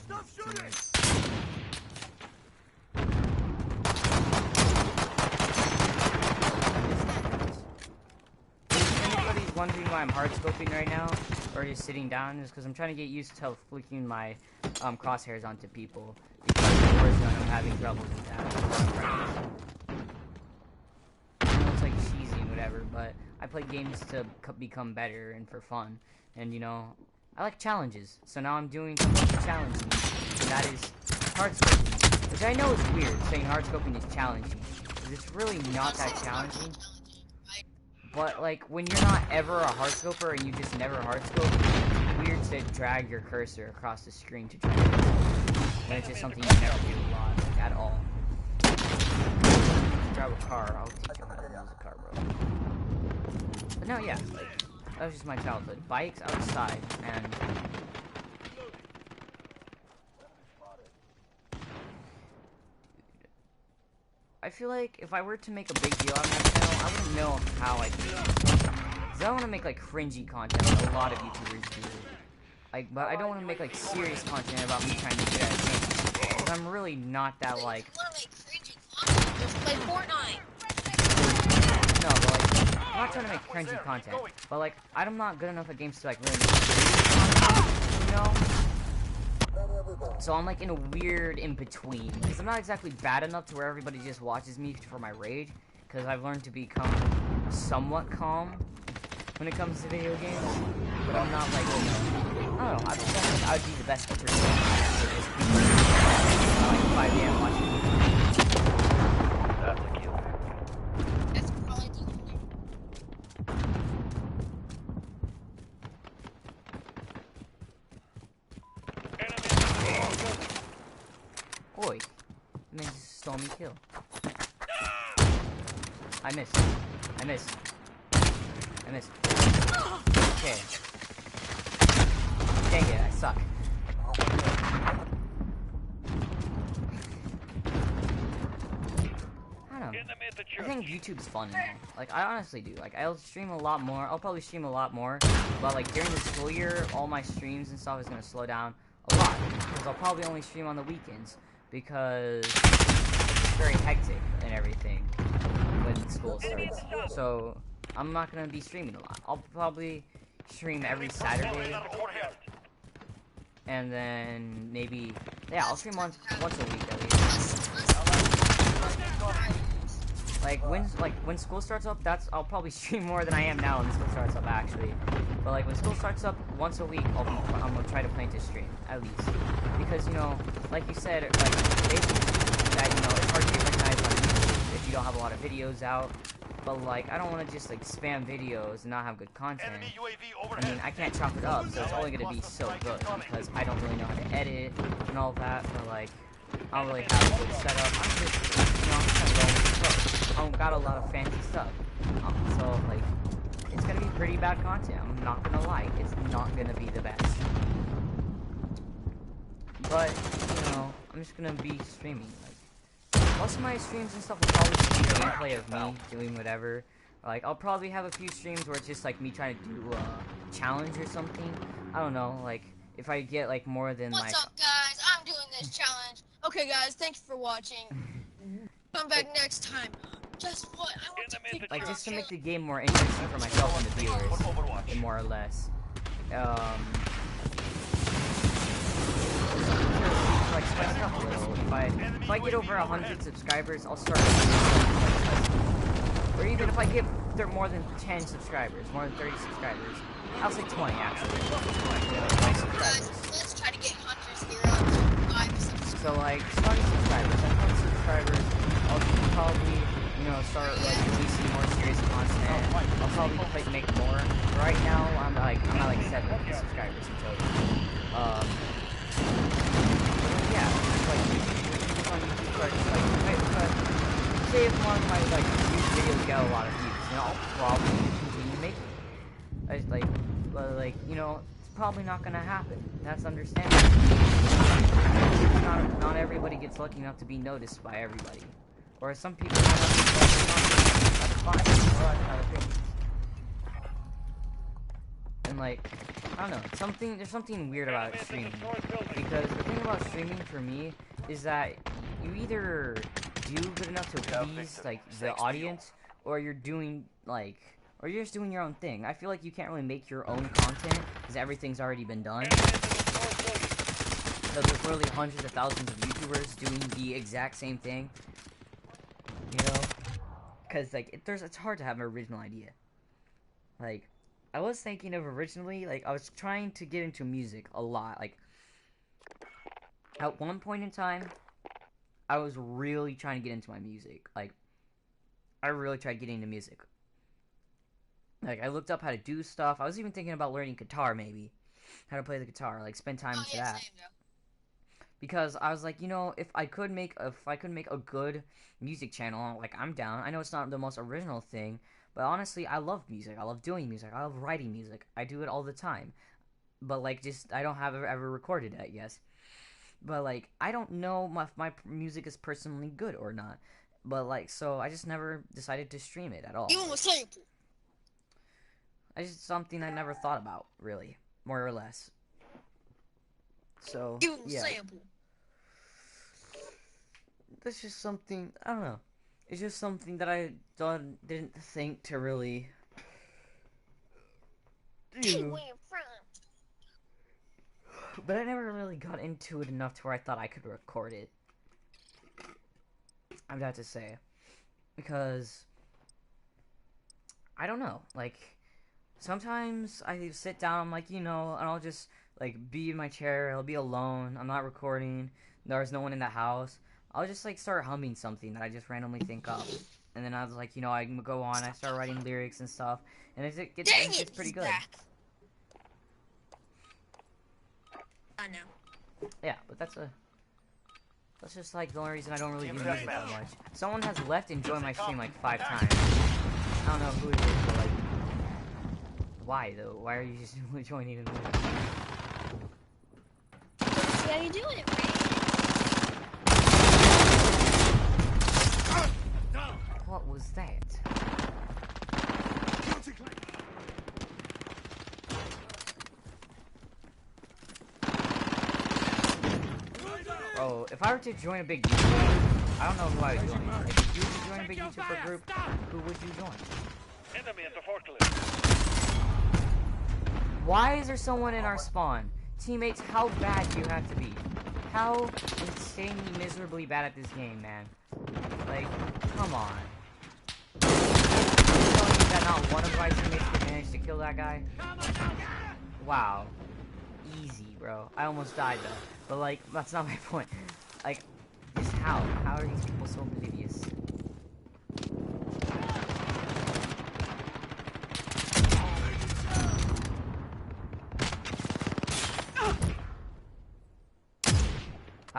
Stop shooting!
If anybody's wondering why I'm hard scoping right now, or just sitting down, is because I'm trying to get used to flicking my crosshairs onto people. Because of course I'm having trouble with that. I know it's like cheesy and whatever, but I play games to become better and for fun. And you know, I like challenges, so now I'm doing something to challenge me, and that is hardscoping. Which I know is weird, saying hardscoping is challenging, because it's really not that challenging. But like, when you're not ever a hardscoper and you just never hardscope, it's weird to drag your cursor across the screen to try to when it's just something you never do a lot, like, at all. Drive a car, I'll teach you how to use a car, bro. But no, yeah, like, that was just my childhood. Bikes outside, and I feel like if I were to make a big deal on that channel, I wouldn't know how I'd do it. Because I want to make like cringy content like a lot of YouTubers do. Like, but I don't want to make like serious content about me trying to get at games. Because I'm really not that like.
If you want to make cringy content, just play Fortnite.
No, but like, I'm not trying to make cringy content, but like, I'm not good enough at games to like really make content, you know? So I'm like in a weird in-between, because I'm not exactly bad enough to where everybody just watches me for my rage, because I've learned to become somewhat calm when it comes to video games, but I'm not like, you know, I don't know, I don't think I'd be the best person for just people like 5 a.m. watching me.
That's a kill.
That's probably the only.
Oi, man just stole me kill. I missed. I missed. I missed. Okay. Dang it, I suck. I don't know. I think YouTube's fun now. Like, I honestly do. Like, I'll stream a lot more. I'll probably stream a lot more. But, like, during the school year, all my streams and stuff is going to slow down a lot. Because I'll probably only stream on the weekends. Because it's very hectic and everything when school starts. So, I'm not going to be streaming a lot. I'll probably stream every Saturday. And then maybe, yeah, I'll stream once a week at least. Like when school starts up, I'll probably stream more than I am now when school starts up actually. But like when school starts up once a week, I'm gonna try to plan to stream at least, because you know, like you said, like basically that you know it's hard to get recognized on YouTube. It's you don't have a lot of videos out. But like, I don't want to just like spam videos and not have good content.
Enemy UAV
I
overhead.
mean, I can't chop it up, so it's only gonna be so good because I don't really know how to edit and all that. But like, I don't really have a good setup. I'm just, you know, I'm just gonna roll with the flow. I don't got a lot of fancy stuff, so like, it's gonna be pretty bad content. I'm not gonna lie, it's not gonna be the best. But you know, I'm just gonna be streaming. Like, most of my streams and stuff will probably just be gameplay of me doing whatever. Like, I'll probably have a few streams where it's just like me trying to do a challenge or something. I don't know, like, if I get like more than
What's
like...
up, guys? I'm doing this challenge. Okay, guys, thanks for watching. Come back next time. Guess what? I want to pick
Like, just to make the game more interesting for myself and the viewers, and more or less. Like, spice it up a little. If I get over 100 subscribers, I'll start or even if I get more than 10 subscribers, more than 30 subscribers. I'll say 20 actually. 20 subscribers.
Let's try to get hunters here on 5 subscribers.
So like 20 subscribers. At 20 subscribers, I'll probably, you know, start like releasing more serious content. I'll probably make more. Right now, I'm at like 70 subscribers in total. Yeah, like on YouTube, like say if one of my like videos get a lot of views, then I'll probably continue making it. Like you know, it's probably not gonna happen. That's understandable. Not everybody gets lucky enough to be noticed by everybody, or some people might not be noticed. That's fine. Well, that's not a thing. And like, I don't know, there's something weird about streaming, because the thing about streaming for me is that you either do good enough to please like the audience, or you're doing like, or you're just doing your own thing. I feel like you can't really make your own content because everything's already been done. So there's literally hundreds of thousands of YouTubers doing the exact same thing, you know, because like it's hard to have an original idea. Like, I was thinking of originally, like, I was trying to get into music a lot. Like, at one point in time, I was really trying to get into my music. Like, I really tried getting into music. Like, I looked up how to do stuff. I was even thinking about learning guitar, maybe. How to play the guitar, like, spend time into that. Because I was like, you know, if I could make a good music channel, like, I'm down. I know it's not the most original thing, but honestly, I love music. I love doing music. I love writing music. I do it all the time. But, like, just, I don't have ever recorded it, yes. But, like, I don't know if my music is personally good or not. But, like, so I just never decided to stream it at all.
Give him a sample.
It's just something I never thought about, really. More or less. So,
Give him a
yeah.
sample.
That's just something, I don't know. It's just something that I didn't think to really do.
Where you from?
But I never really got into it enough to where I thought I could record it. I've got to say. Because, I don't know, like, sometimes I sit down, I'm like, you know, and I'll just, like, be in my chair, I'll be alone, I'm not recording, there's no one in the house. I'll just, like, start humming something that I just randomly think of. And then I was like, you know, I can go on, I start writing lyrics and stuff, and it's pretty good.
I know.
Yeah, but that's just, like, the only reason I don't really do music that much. Someone has left and joined my stream, like, 5 times. I don't know who it is, but, like, why, though? Why are you just joining and leaving?
See how you doing it, man.
What was that? Oh, if I were to join a big YouTube, I don't know who I would join. Like, if you were to join a big YouTuber group, who would you join?
Enemy at the forklift.
Why is there someone in our spawn? Teammates, how bad do you have to be? How insanely miserably bad at this game, man. Like, come on. That not one of my teammates could manage to kill that guy? Wow. Easy, bro. I almost died, though. But, like, that's not my point. Like, just how? How are these people so oblivious?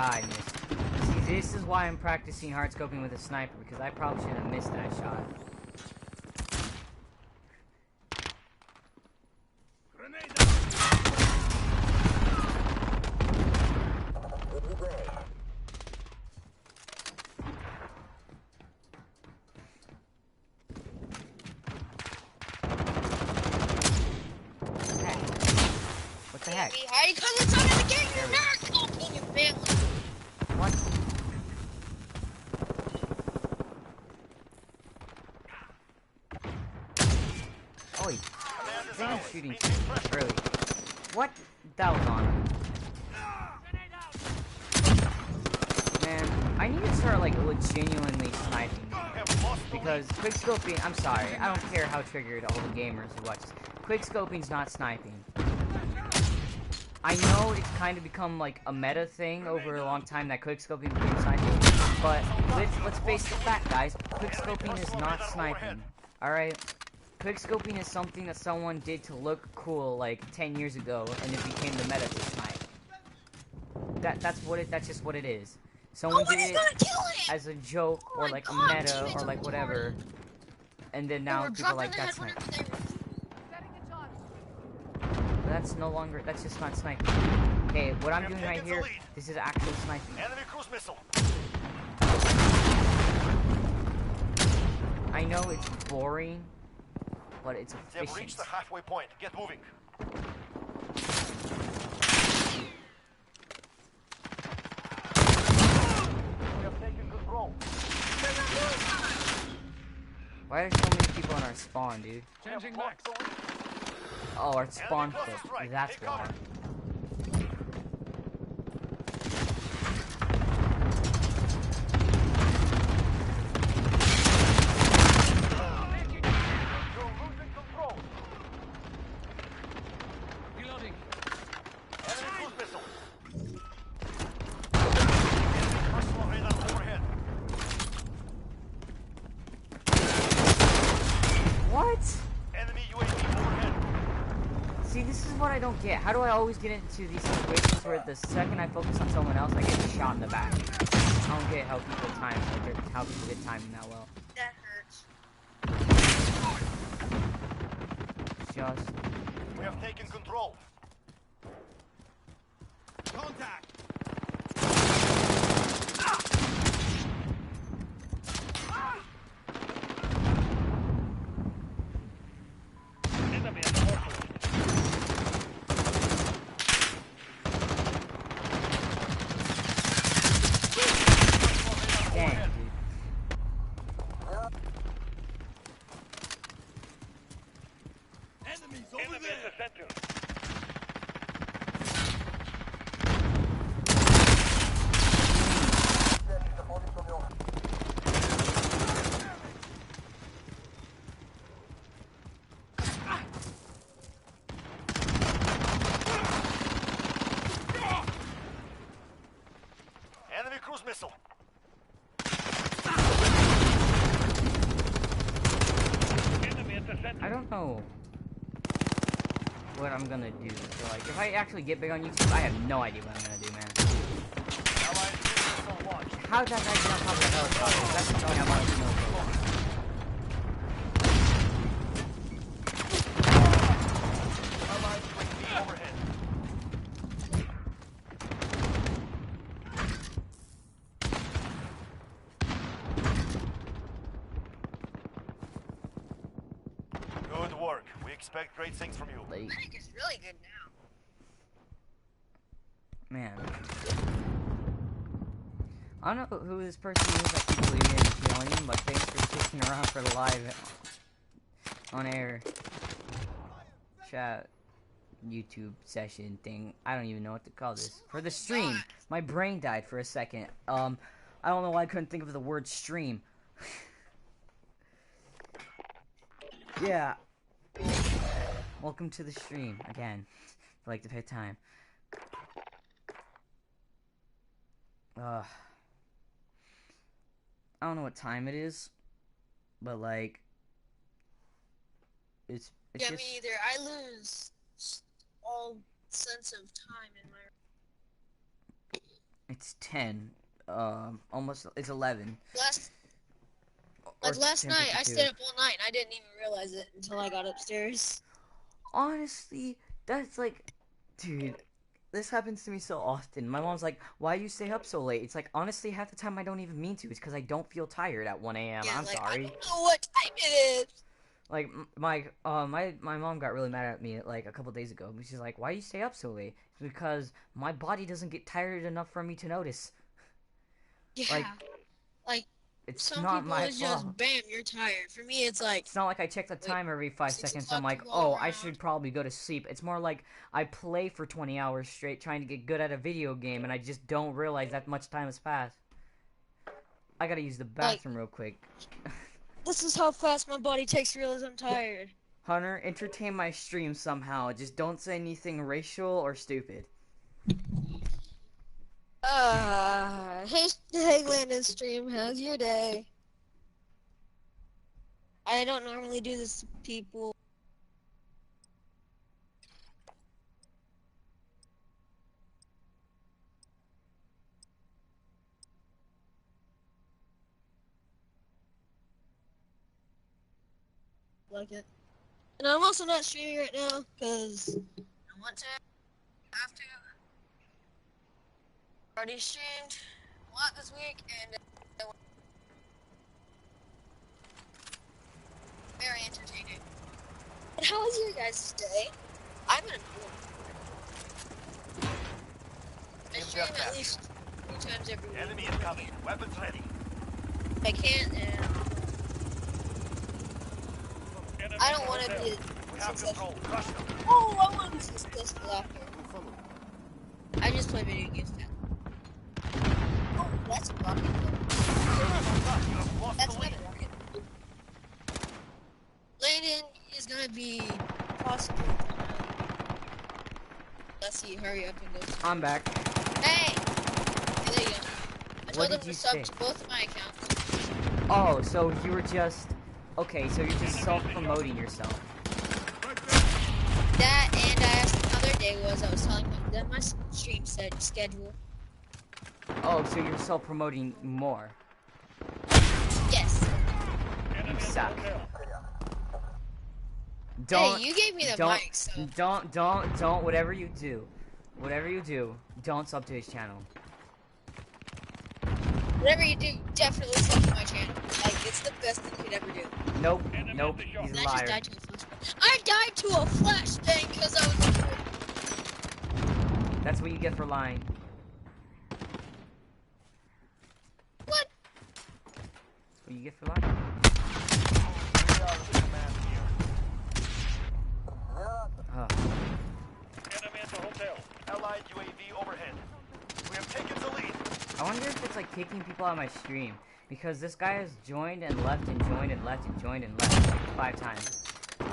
Ah, I missed. See, this is why I'm practicing hard scoping with a sniper, because I probably shouldn't have missed that shot.
Grenade
What the heck?
How you come to talk to the game? You're not talking your family.
What? Oh, damn shooting early. What? That was on. Man, I need to start like genuinely sniping. Because quickscoping, I'm sorry, I don't care how triggered all the gamers who watch this. Quickscoping's not sniping. I know it's kind of become like a meta thing over a long time that quickscoping became sniping, but let's face the fact, guys. Quickscoping is not sniping. Alright? Quickscoping is something that someone did to look cool like 10 years ago, and it became the meta to snipe. That's just what it is. Someone did it as a joke or like a meta or like whatever, and then now people are like, that's sniping. That's no longer, that's just not sniping. Okay, what I'm doing right here, this is actual sniping.
Enemy cruise missile.
I know it's boring, but it's
They've
efficient.
reached the halfway point. Get moving. We have taken control.
Why are so many people in our spawn, dude?
Changing max.
Oh, our spawn clip. That's why.
You're losing control.
Reloading.
Enemy cruise missile. Enemy personal radar overhead.
What?
Enemy UAV overhead.
See, this is what I don't get. How do I always get into these situations where the second I focus on someone else, I get shot in the back? I don't get how people time, like, how people get timing that well.
That hurts.
Just
We have taken control.
Contact.
Enemy at the portal.
dang, dude.
Enemies over there.
Center. Enemy cruise missile. Enemy at the center.
I don't know what I'm gonna do. So, like, if I actually get big on YouTube, I have no idea what I'm gonna do, man.
Allied cruise missile launched.
How did that guy get on top of the helicopter? That's the only I want to know.
Allied UAV overhead. Good work. We expect great things from you.
Like,
I think it's really good now.
man. I don't know who this person is that keeps leaving and joining, but thanks for sticking around for the live on air chat YouTube session thing. I don't even know what to call this. For the stream. My brain died for a second. I don't know why I couldn't think of the word stream. Yeah. Welcome to the stream again. For like the fifth time. I don't know what time it is, but like, it's
Yeah,
just,
me either. I lose all sense of time in my.
It's 10. Almost. It's 11. Or
Last night, I
10:52.
stayed up all night and I didn't even realize it until I got upstairs.
Honestly, that's like, dude, this happens to me so often. My mom's like, "Why you stay up so late?" It's like, honestly, half the time I don't even mean to. It's because I don't feel tired at 1 a.m.
Yeah,
I'm
like, I
sorry.
don't know what time it is.
Like my mom got really mad at me like a couple days ago. She's like, "Why you stay up so late?" It's because my body doesn't get tired enough for me to notice.
Yeah,
Like,
like,
it's
some
not
people
my
it's just,
fault.
bam, you're tired. For me, it's like,
It's not like I check the
wait,
time every 5
6
seconds. I'm
o'clock
like,
to roll
oh, I
around.
should probably go to sleep. It's more like I play for 20 hours straight trying to get good at a video game, and I just don't realize that much time has passed. I gotta use the
Like,
bathroom real quick.
this is how fast my body takes to realize I'm tired.
Hunter, entertain my stream somehow. Just don't say anything racial or stupid.
Hey, Landon stream, how's your day? I don't normally do this to people. Like it. And I'm also not streaming right now, because I want to, have to. Already streamed a lot this week, and very entertaining. And how was your guys' day? I'm in a pool. I stream at least 2 times every week.
Enemy incoming. Weapons ready.
I can't, and I don't want to be
We have control. Crush them.
Oh, I want to be successful after. I just play video games now. Oh, that's a rocket.
You have lost
That's
the
not
lead.
a rocket. Landon is gonna be possibly. Let's see, hurry up and go.
I'm back.
Hey! There you go. I told them
did
to
you
sub
say?
to both of my accounts.
Oh, so you were just... Okay, so you're just self-promoting yourself.
That, and I asked them how their day was. I was telling them my stream schedule.
Oh, so you're self-promoting more.
Yes.
You suck.
Hey, you gave me the mic, so.
Don't, whatever you do, don't sub to his channel.
Whatever you do, definitely sub to my channel. Like, it's the best thing you could ever do.
Nope, he's a
I
liar.
just died to a flashbang. I died to a flashbang because I was.
That's what you get for lying.
What?
That's what you get for lying.
We are the command here.
Oh.
Enemy at the hotel. Allied UAV overhead. We have taken the lead.
I wonder if it's like kicking people out of my stream. Because this guy has joined and left and joined and left and joined and left like 5 times. I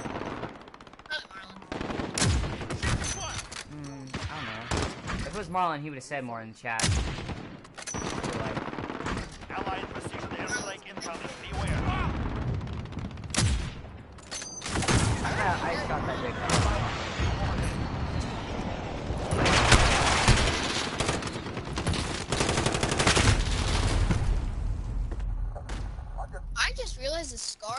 don't know. If it was Marlon, he would have said more in the chat. I feel like.
Allied precision airstrike incoming. Beware.
I shot that dick.
I just realized the scar.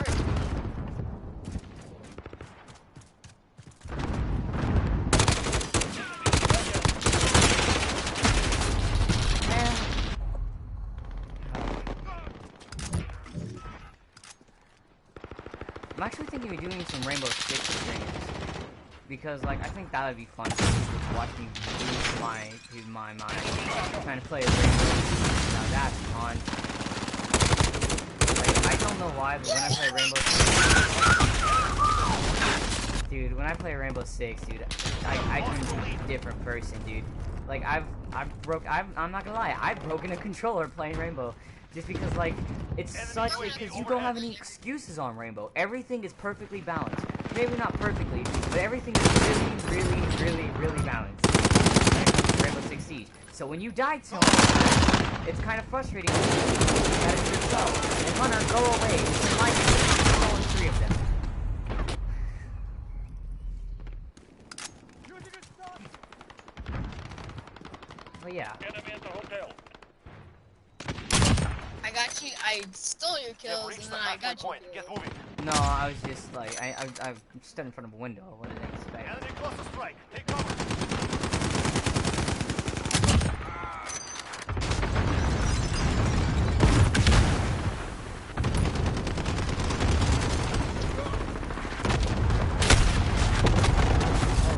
I'm actually thinking of doing some Rainbow Six streams. Because, like, I think that would be fun to watch me lose my mind trying to play a Rainbow. Now that's fun. Like, I don't know why, but when I play Rainbow Six... Dude, when I play Rainbow Six, dude, I turn into a different person, dude. Like, I'm not gonna lie, I've broken a controller playing Rainbow. Just because, like, it's such, because you don't have any excuses on Rainbow. Everything is perfectly balanced. Maybe not perfectly, but everything is really balanced when it comes to Rainbow Six Siege. So when you die to him, it's kind of frustrating that it's yourself. And Hunter, go away. It's in my game. I'm only 3 of them. But yeah.
Enemy at the hotel.
I got you. I stole your
You've
kills,
reached
and
the
then I
halfway
got you
point. Get
kills.
moving.
No, I was just like, I stood in front of a window. What did I expect?
Enemy cluster strike. Take cover.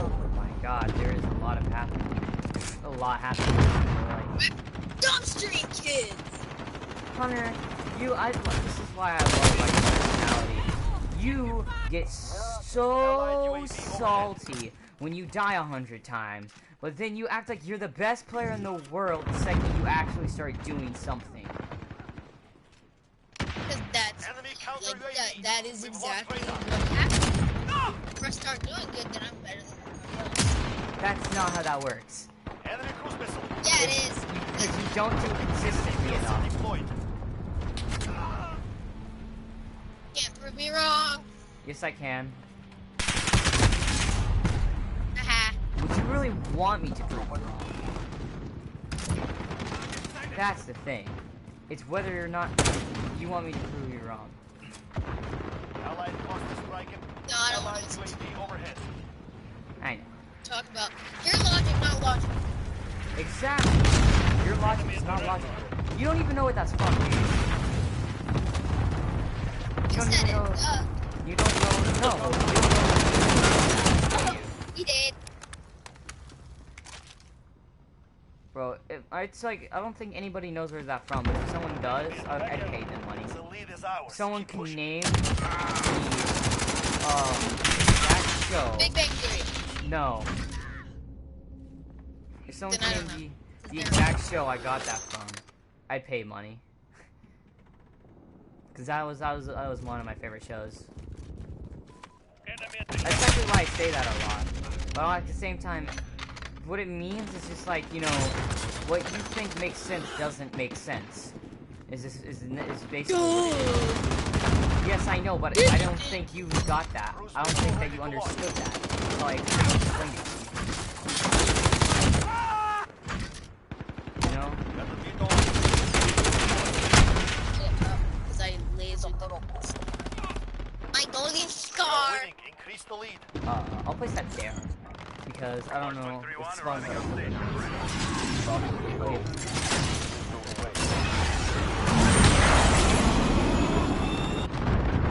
Oh my god, there is a lot of happening. A lot happening. Like,
Dumpstream kids.
Hunter, this is why I love like your personality. You get so salty when you die 100 times, but then you act like you're the best player in the world the second you actually start doing something.
Because that's
Enemy counter
like
UAV.
that is
We've
exactly
lost
what happens. If I start doing good, then I'm better than everybody else.
That's not how that works.
Enemy cruise missile.
Yeah, it is.
Because you don't do it consistently enough.
Deployed.
Can't prove me wrong.
Yes, I can.
Haha.
Would you really want me to prove you wrong? That's the thing. It's whether or not you want me to prove you wrong.
Allied cluster striking.
No, I don't
Allied
want to
UAV overhead.
I know.
talk about your logic, not logic.
Exactly. Your logic is not logical. You don't even know what that's from. You don't
said
even know.
it.
You don't know. No. You don't know.
He did.
Bro, it's like, I don't think anybody knows where that's from, but if someone does, I'd pay them money.
The lead is ours.
Someone
Keep
can
pushing.
name that show.
Big Bang Theory.
No. If someone
Then I
can
don't
name
know.
the exact show I got that from, I'd pay money. Cause that was one of my favorite shows.
Enemy at the
That's actually why I say that a lot. But at the same time, what it means is just like, you know, what you think makes sense doesn't make sense. Is basically what it is. Yes, I know, but I don't think you got that. I don't think that you understood that. So I explained it to you. You know?
Because I lasered them. My golden scar.
Winning. Increase the lead.
I'll place that there. Because I don't know. It's fun.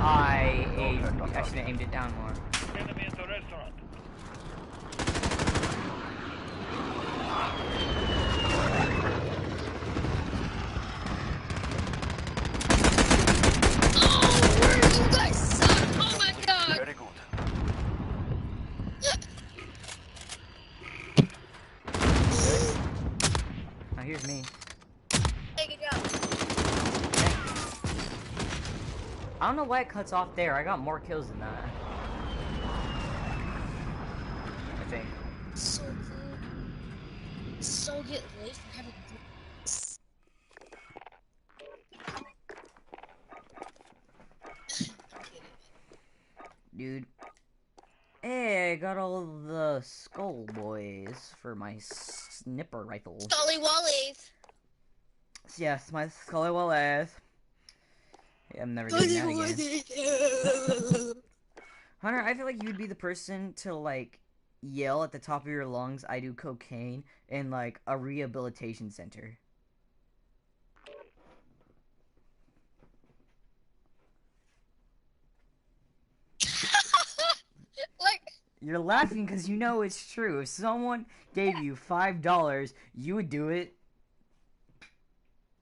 I should have aimed it down more.
enemy at the restaurant.
Oh, you guys suck. Oh my god.
Very good.
Now here's me.
Take it out.
I don't know why it cuts off there. I got more kills than that. I think.
So good. So get late for having this.
Dude. Hey, I got all the skull boys for my snipper rifle.
Scully Wallies.
Yes, my scully wallies. Yeah, I'm never doing that again. Hunter, I feel like you'd be the person to, like, yell at the top of your lungs, I do cocaine, in, like, a rehabilitation center.
Like,
You're laughing because you know it's true. If someone gave you $5, you would do it.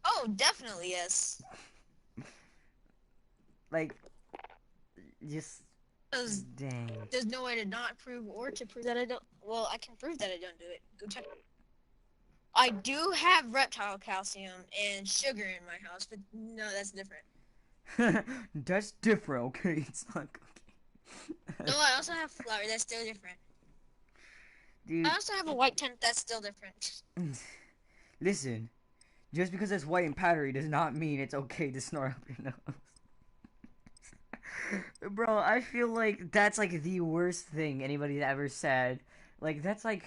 oh, definitely yes.
Like, just...
Because
Dang.
there's no way to not prove or to prove that I don't. Well, I can prove that I don't do it. Go check. I do have reptile calcium and sugar in my house, but no, that's different.
That's different, okay? It's not
No, I also have flour. That's still different.
Dude,
I also have a white tent. That's still different.
listen. Just because it's white and powdery does not mean it's okay to snort up your nose. Bro, I feel like that's like the worst thing anybody's ever said. Like, that's like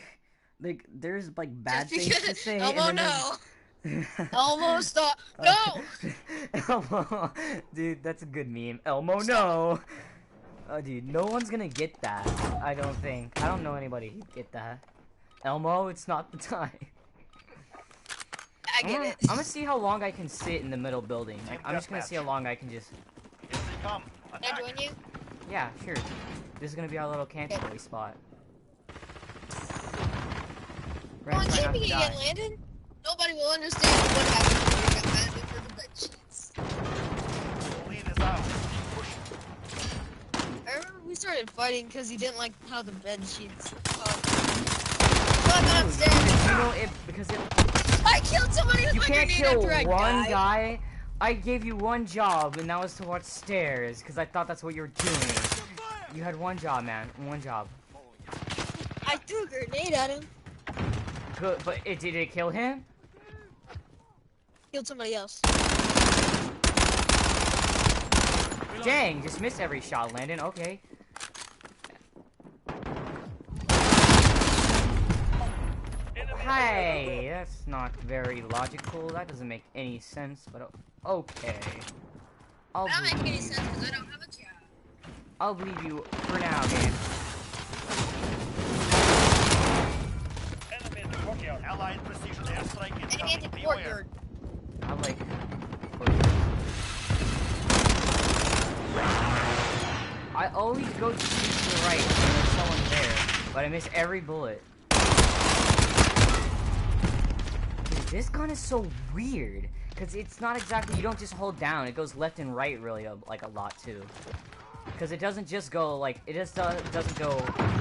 Like, there's like bad
Just
things to
because
say,
Elmo,
and then
no.
there's
Elmo, stop.
Uh,
No.
Elmo, dude, that's a good meme. Elmo,
Stop.
no. Oh, dude, no one's gonna get that. I don't think. I don't know anybody who'd get that. Elmo, it's not the time.
I get it.
I'm gonna see how long I can sit in the middle building. Like, I'm just gonna see how long I can just.
Here they come.
Can I
Attack.
join you?
Yeah, sure. This is gonna be our little canterbury spot. We're
Come
gonna
on,
try not
camping
to die.
again, Landon. Nobody will understand what happened when you got mad over the bed sheets.
The lead is out. Keep pushing.
I remember we started fighting because he didn't like how the bed sheets. But I'm upstairs.
You know, because
I killed somebody with
you
my
can't
grenade
kill
after I
one
died.
guy. I gave you one job, and that was to watch stairs, because I thought that's what you were doing. You had one job, man. One job.
I threw a grenade at him.
Good, but did it kill him?
Killed somebody else.
Dang, just missed every shot, Landon. Okay. Hey, that's not very logical. That doesn't make any sense, but okay. I'll
That
believe
doesn't make any
you.
sense because I don't have a job.
I'll believe you for now, game.
Enemy in the courtyard.
Allied precision airstrike
Enemy
incoming.
at the
Beware.
courtyard.
I like. I always go to the right when there's someone there, but I miss every bullet. Dude, this gun is so weird, because it's not exactly, you don't just hold down, it goes left and right really, like, a lot, too. Because it doesn't just go, like, it just doesn't go,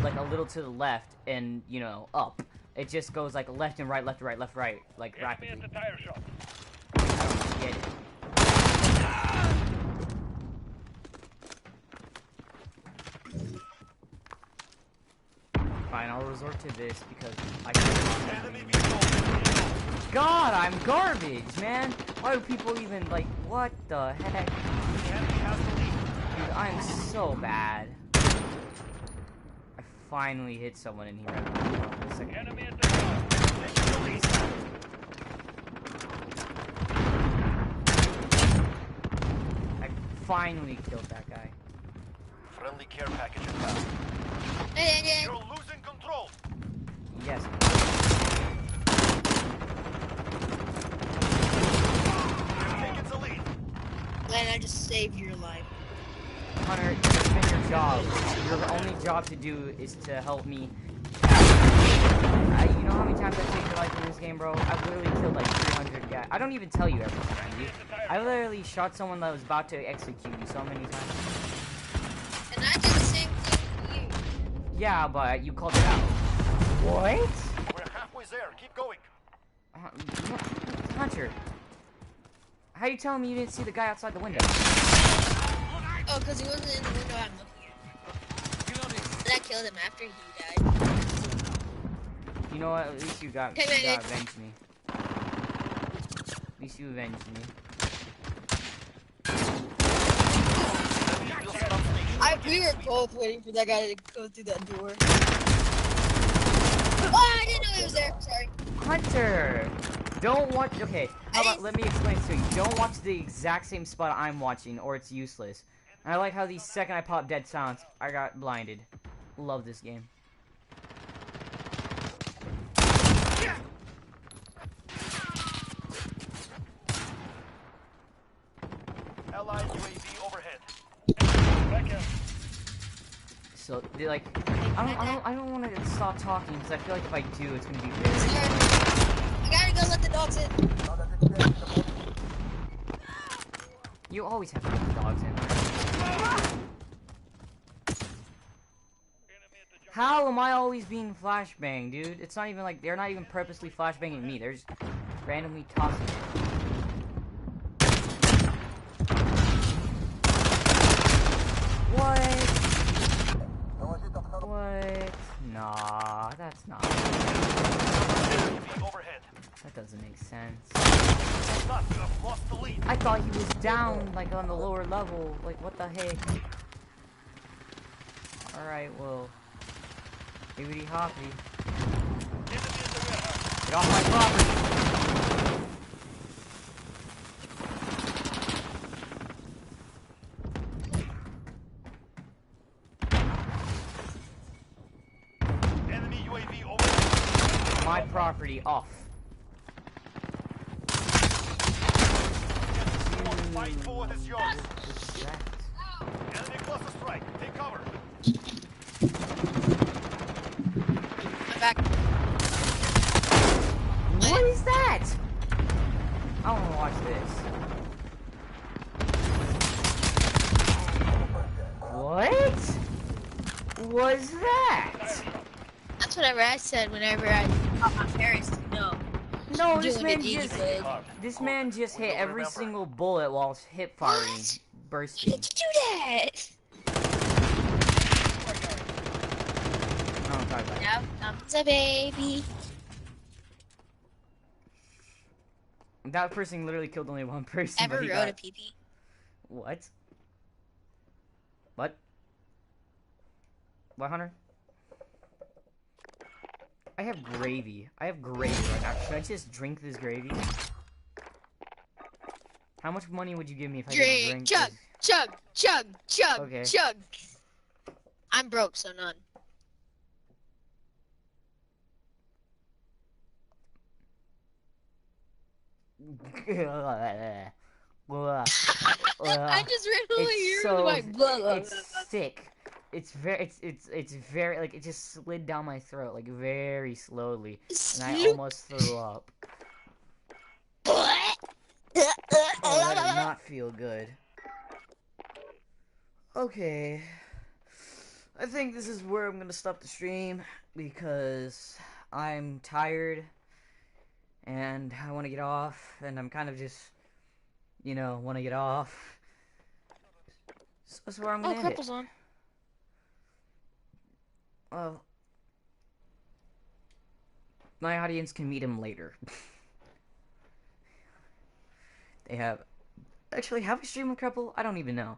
like, a little to the left and, you know, up. It just goes, like, left and right, left, right, left, right, like,
Enemy
rapidly.
at the tire shop.
I don't get it. Fine, I'll resort to this because I
Enemy
can't.
vehicle.
God, I'm garbage, man. Why do people even like? What the heck?
The enemy has the lead.
Dude, I'm so bad. I finally hit someone in here. A second.
Enemy at the car.
Taking the lead.
I finally killed that guy.
Friendly care package inbound.
Hey,
You're losing control.
Yes.
You're taking the lead.
Len, I just saved your life.
Hunter, it's been your job. Your only job to do is to help me. You know how many times I've saved your life in this game, bro? I've literally killed like 300 guys. I don't even tell you every time, dude. I literally shot someone that was about to execute you so many times.
And I did the same thing to you.
Yeah, but you called it out. What?
We're halfway there. Keep going.
Hunter. How you telling me you didn't see the guy outside the window?
Oh, because he wasn't in the window I'm looking at. And I killed him after he died.
You know what? At least you got,
Hey,
you
man,
got avenged me. At least you avenged me.
We were both waiting for that guy to go through that door. Oh, I didn't know he was there. Sorry.
Hunter! Don't watch. Okay, how about let me explain this to you. Don't watch the exact same spot I'm watching, or it's useless. And I like how the second I pop dead silence, I got blinded. Love this game.
Allied UAV overhead.
Back out.
So they like, I don't want to stop talking because I feel like if I do, it's gonna be very.
I gotta go let the dogs in.
You always have to let the dogs in. How am I always being flashbanged, dude? It's not even like they're not even purposely flashbanging me. They're just randomly tossing it. What? What? Nah, that's not.
UAV overhead.
That doesn't make sense.
Not, you have lost the lead.
I thought he was down, like on the lower level. Like, what the heck? Alright, well. Hibbity hoppity. Get off my property!
Enemy UAV over.
My property off.
Fight forward is yours.
What's that?
Enemy cluster strike. Take cover.
I'm back.
What is that? I want to watch this. What was that?
That's whatever I said whenever I got my parents to know.
No, this
Doing
man
it easy,
just
bud.
this man just hit every single bullet while hip firing,
What?
bursting.
How did you do that?
Oh, I'm sorry about that.
Now comes a baby.
That person literally killed only one person.
Ever
but he
rode
got...
a pee-pee?
What? What? What, Hunter? I have gravy. I have gravy right now. Should I just drink this gravy? How much money would you give me if I could drink
Chug,
this?
chug, chug, chug,
Okay.
chug. I'm broke, so none. I just randomly
It's
heard
so
like blah, blah, blah,
it's
blah.
sick. It's very it's very like it just slid down my throat like very slowly, and I
Sloop.
almost threw up. Oh, that did not feel good. Okay, I think this is where I'm gonna stop the stream because I'm tired and I want to get off, and I'm kind of just, you know, want to get off. So that's where I'm
Oh,
gonna end it.
Cripple's on.
Well, my audience can meet him later. They have... Actually, have we streamed with Cripple? I don't even know.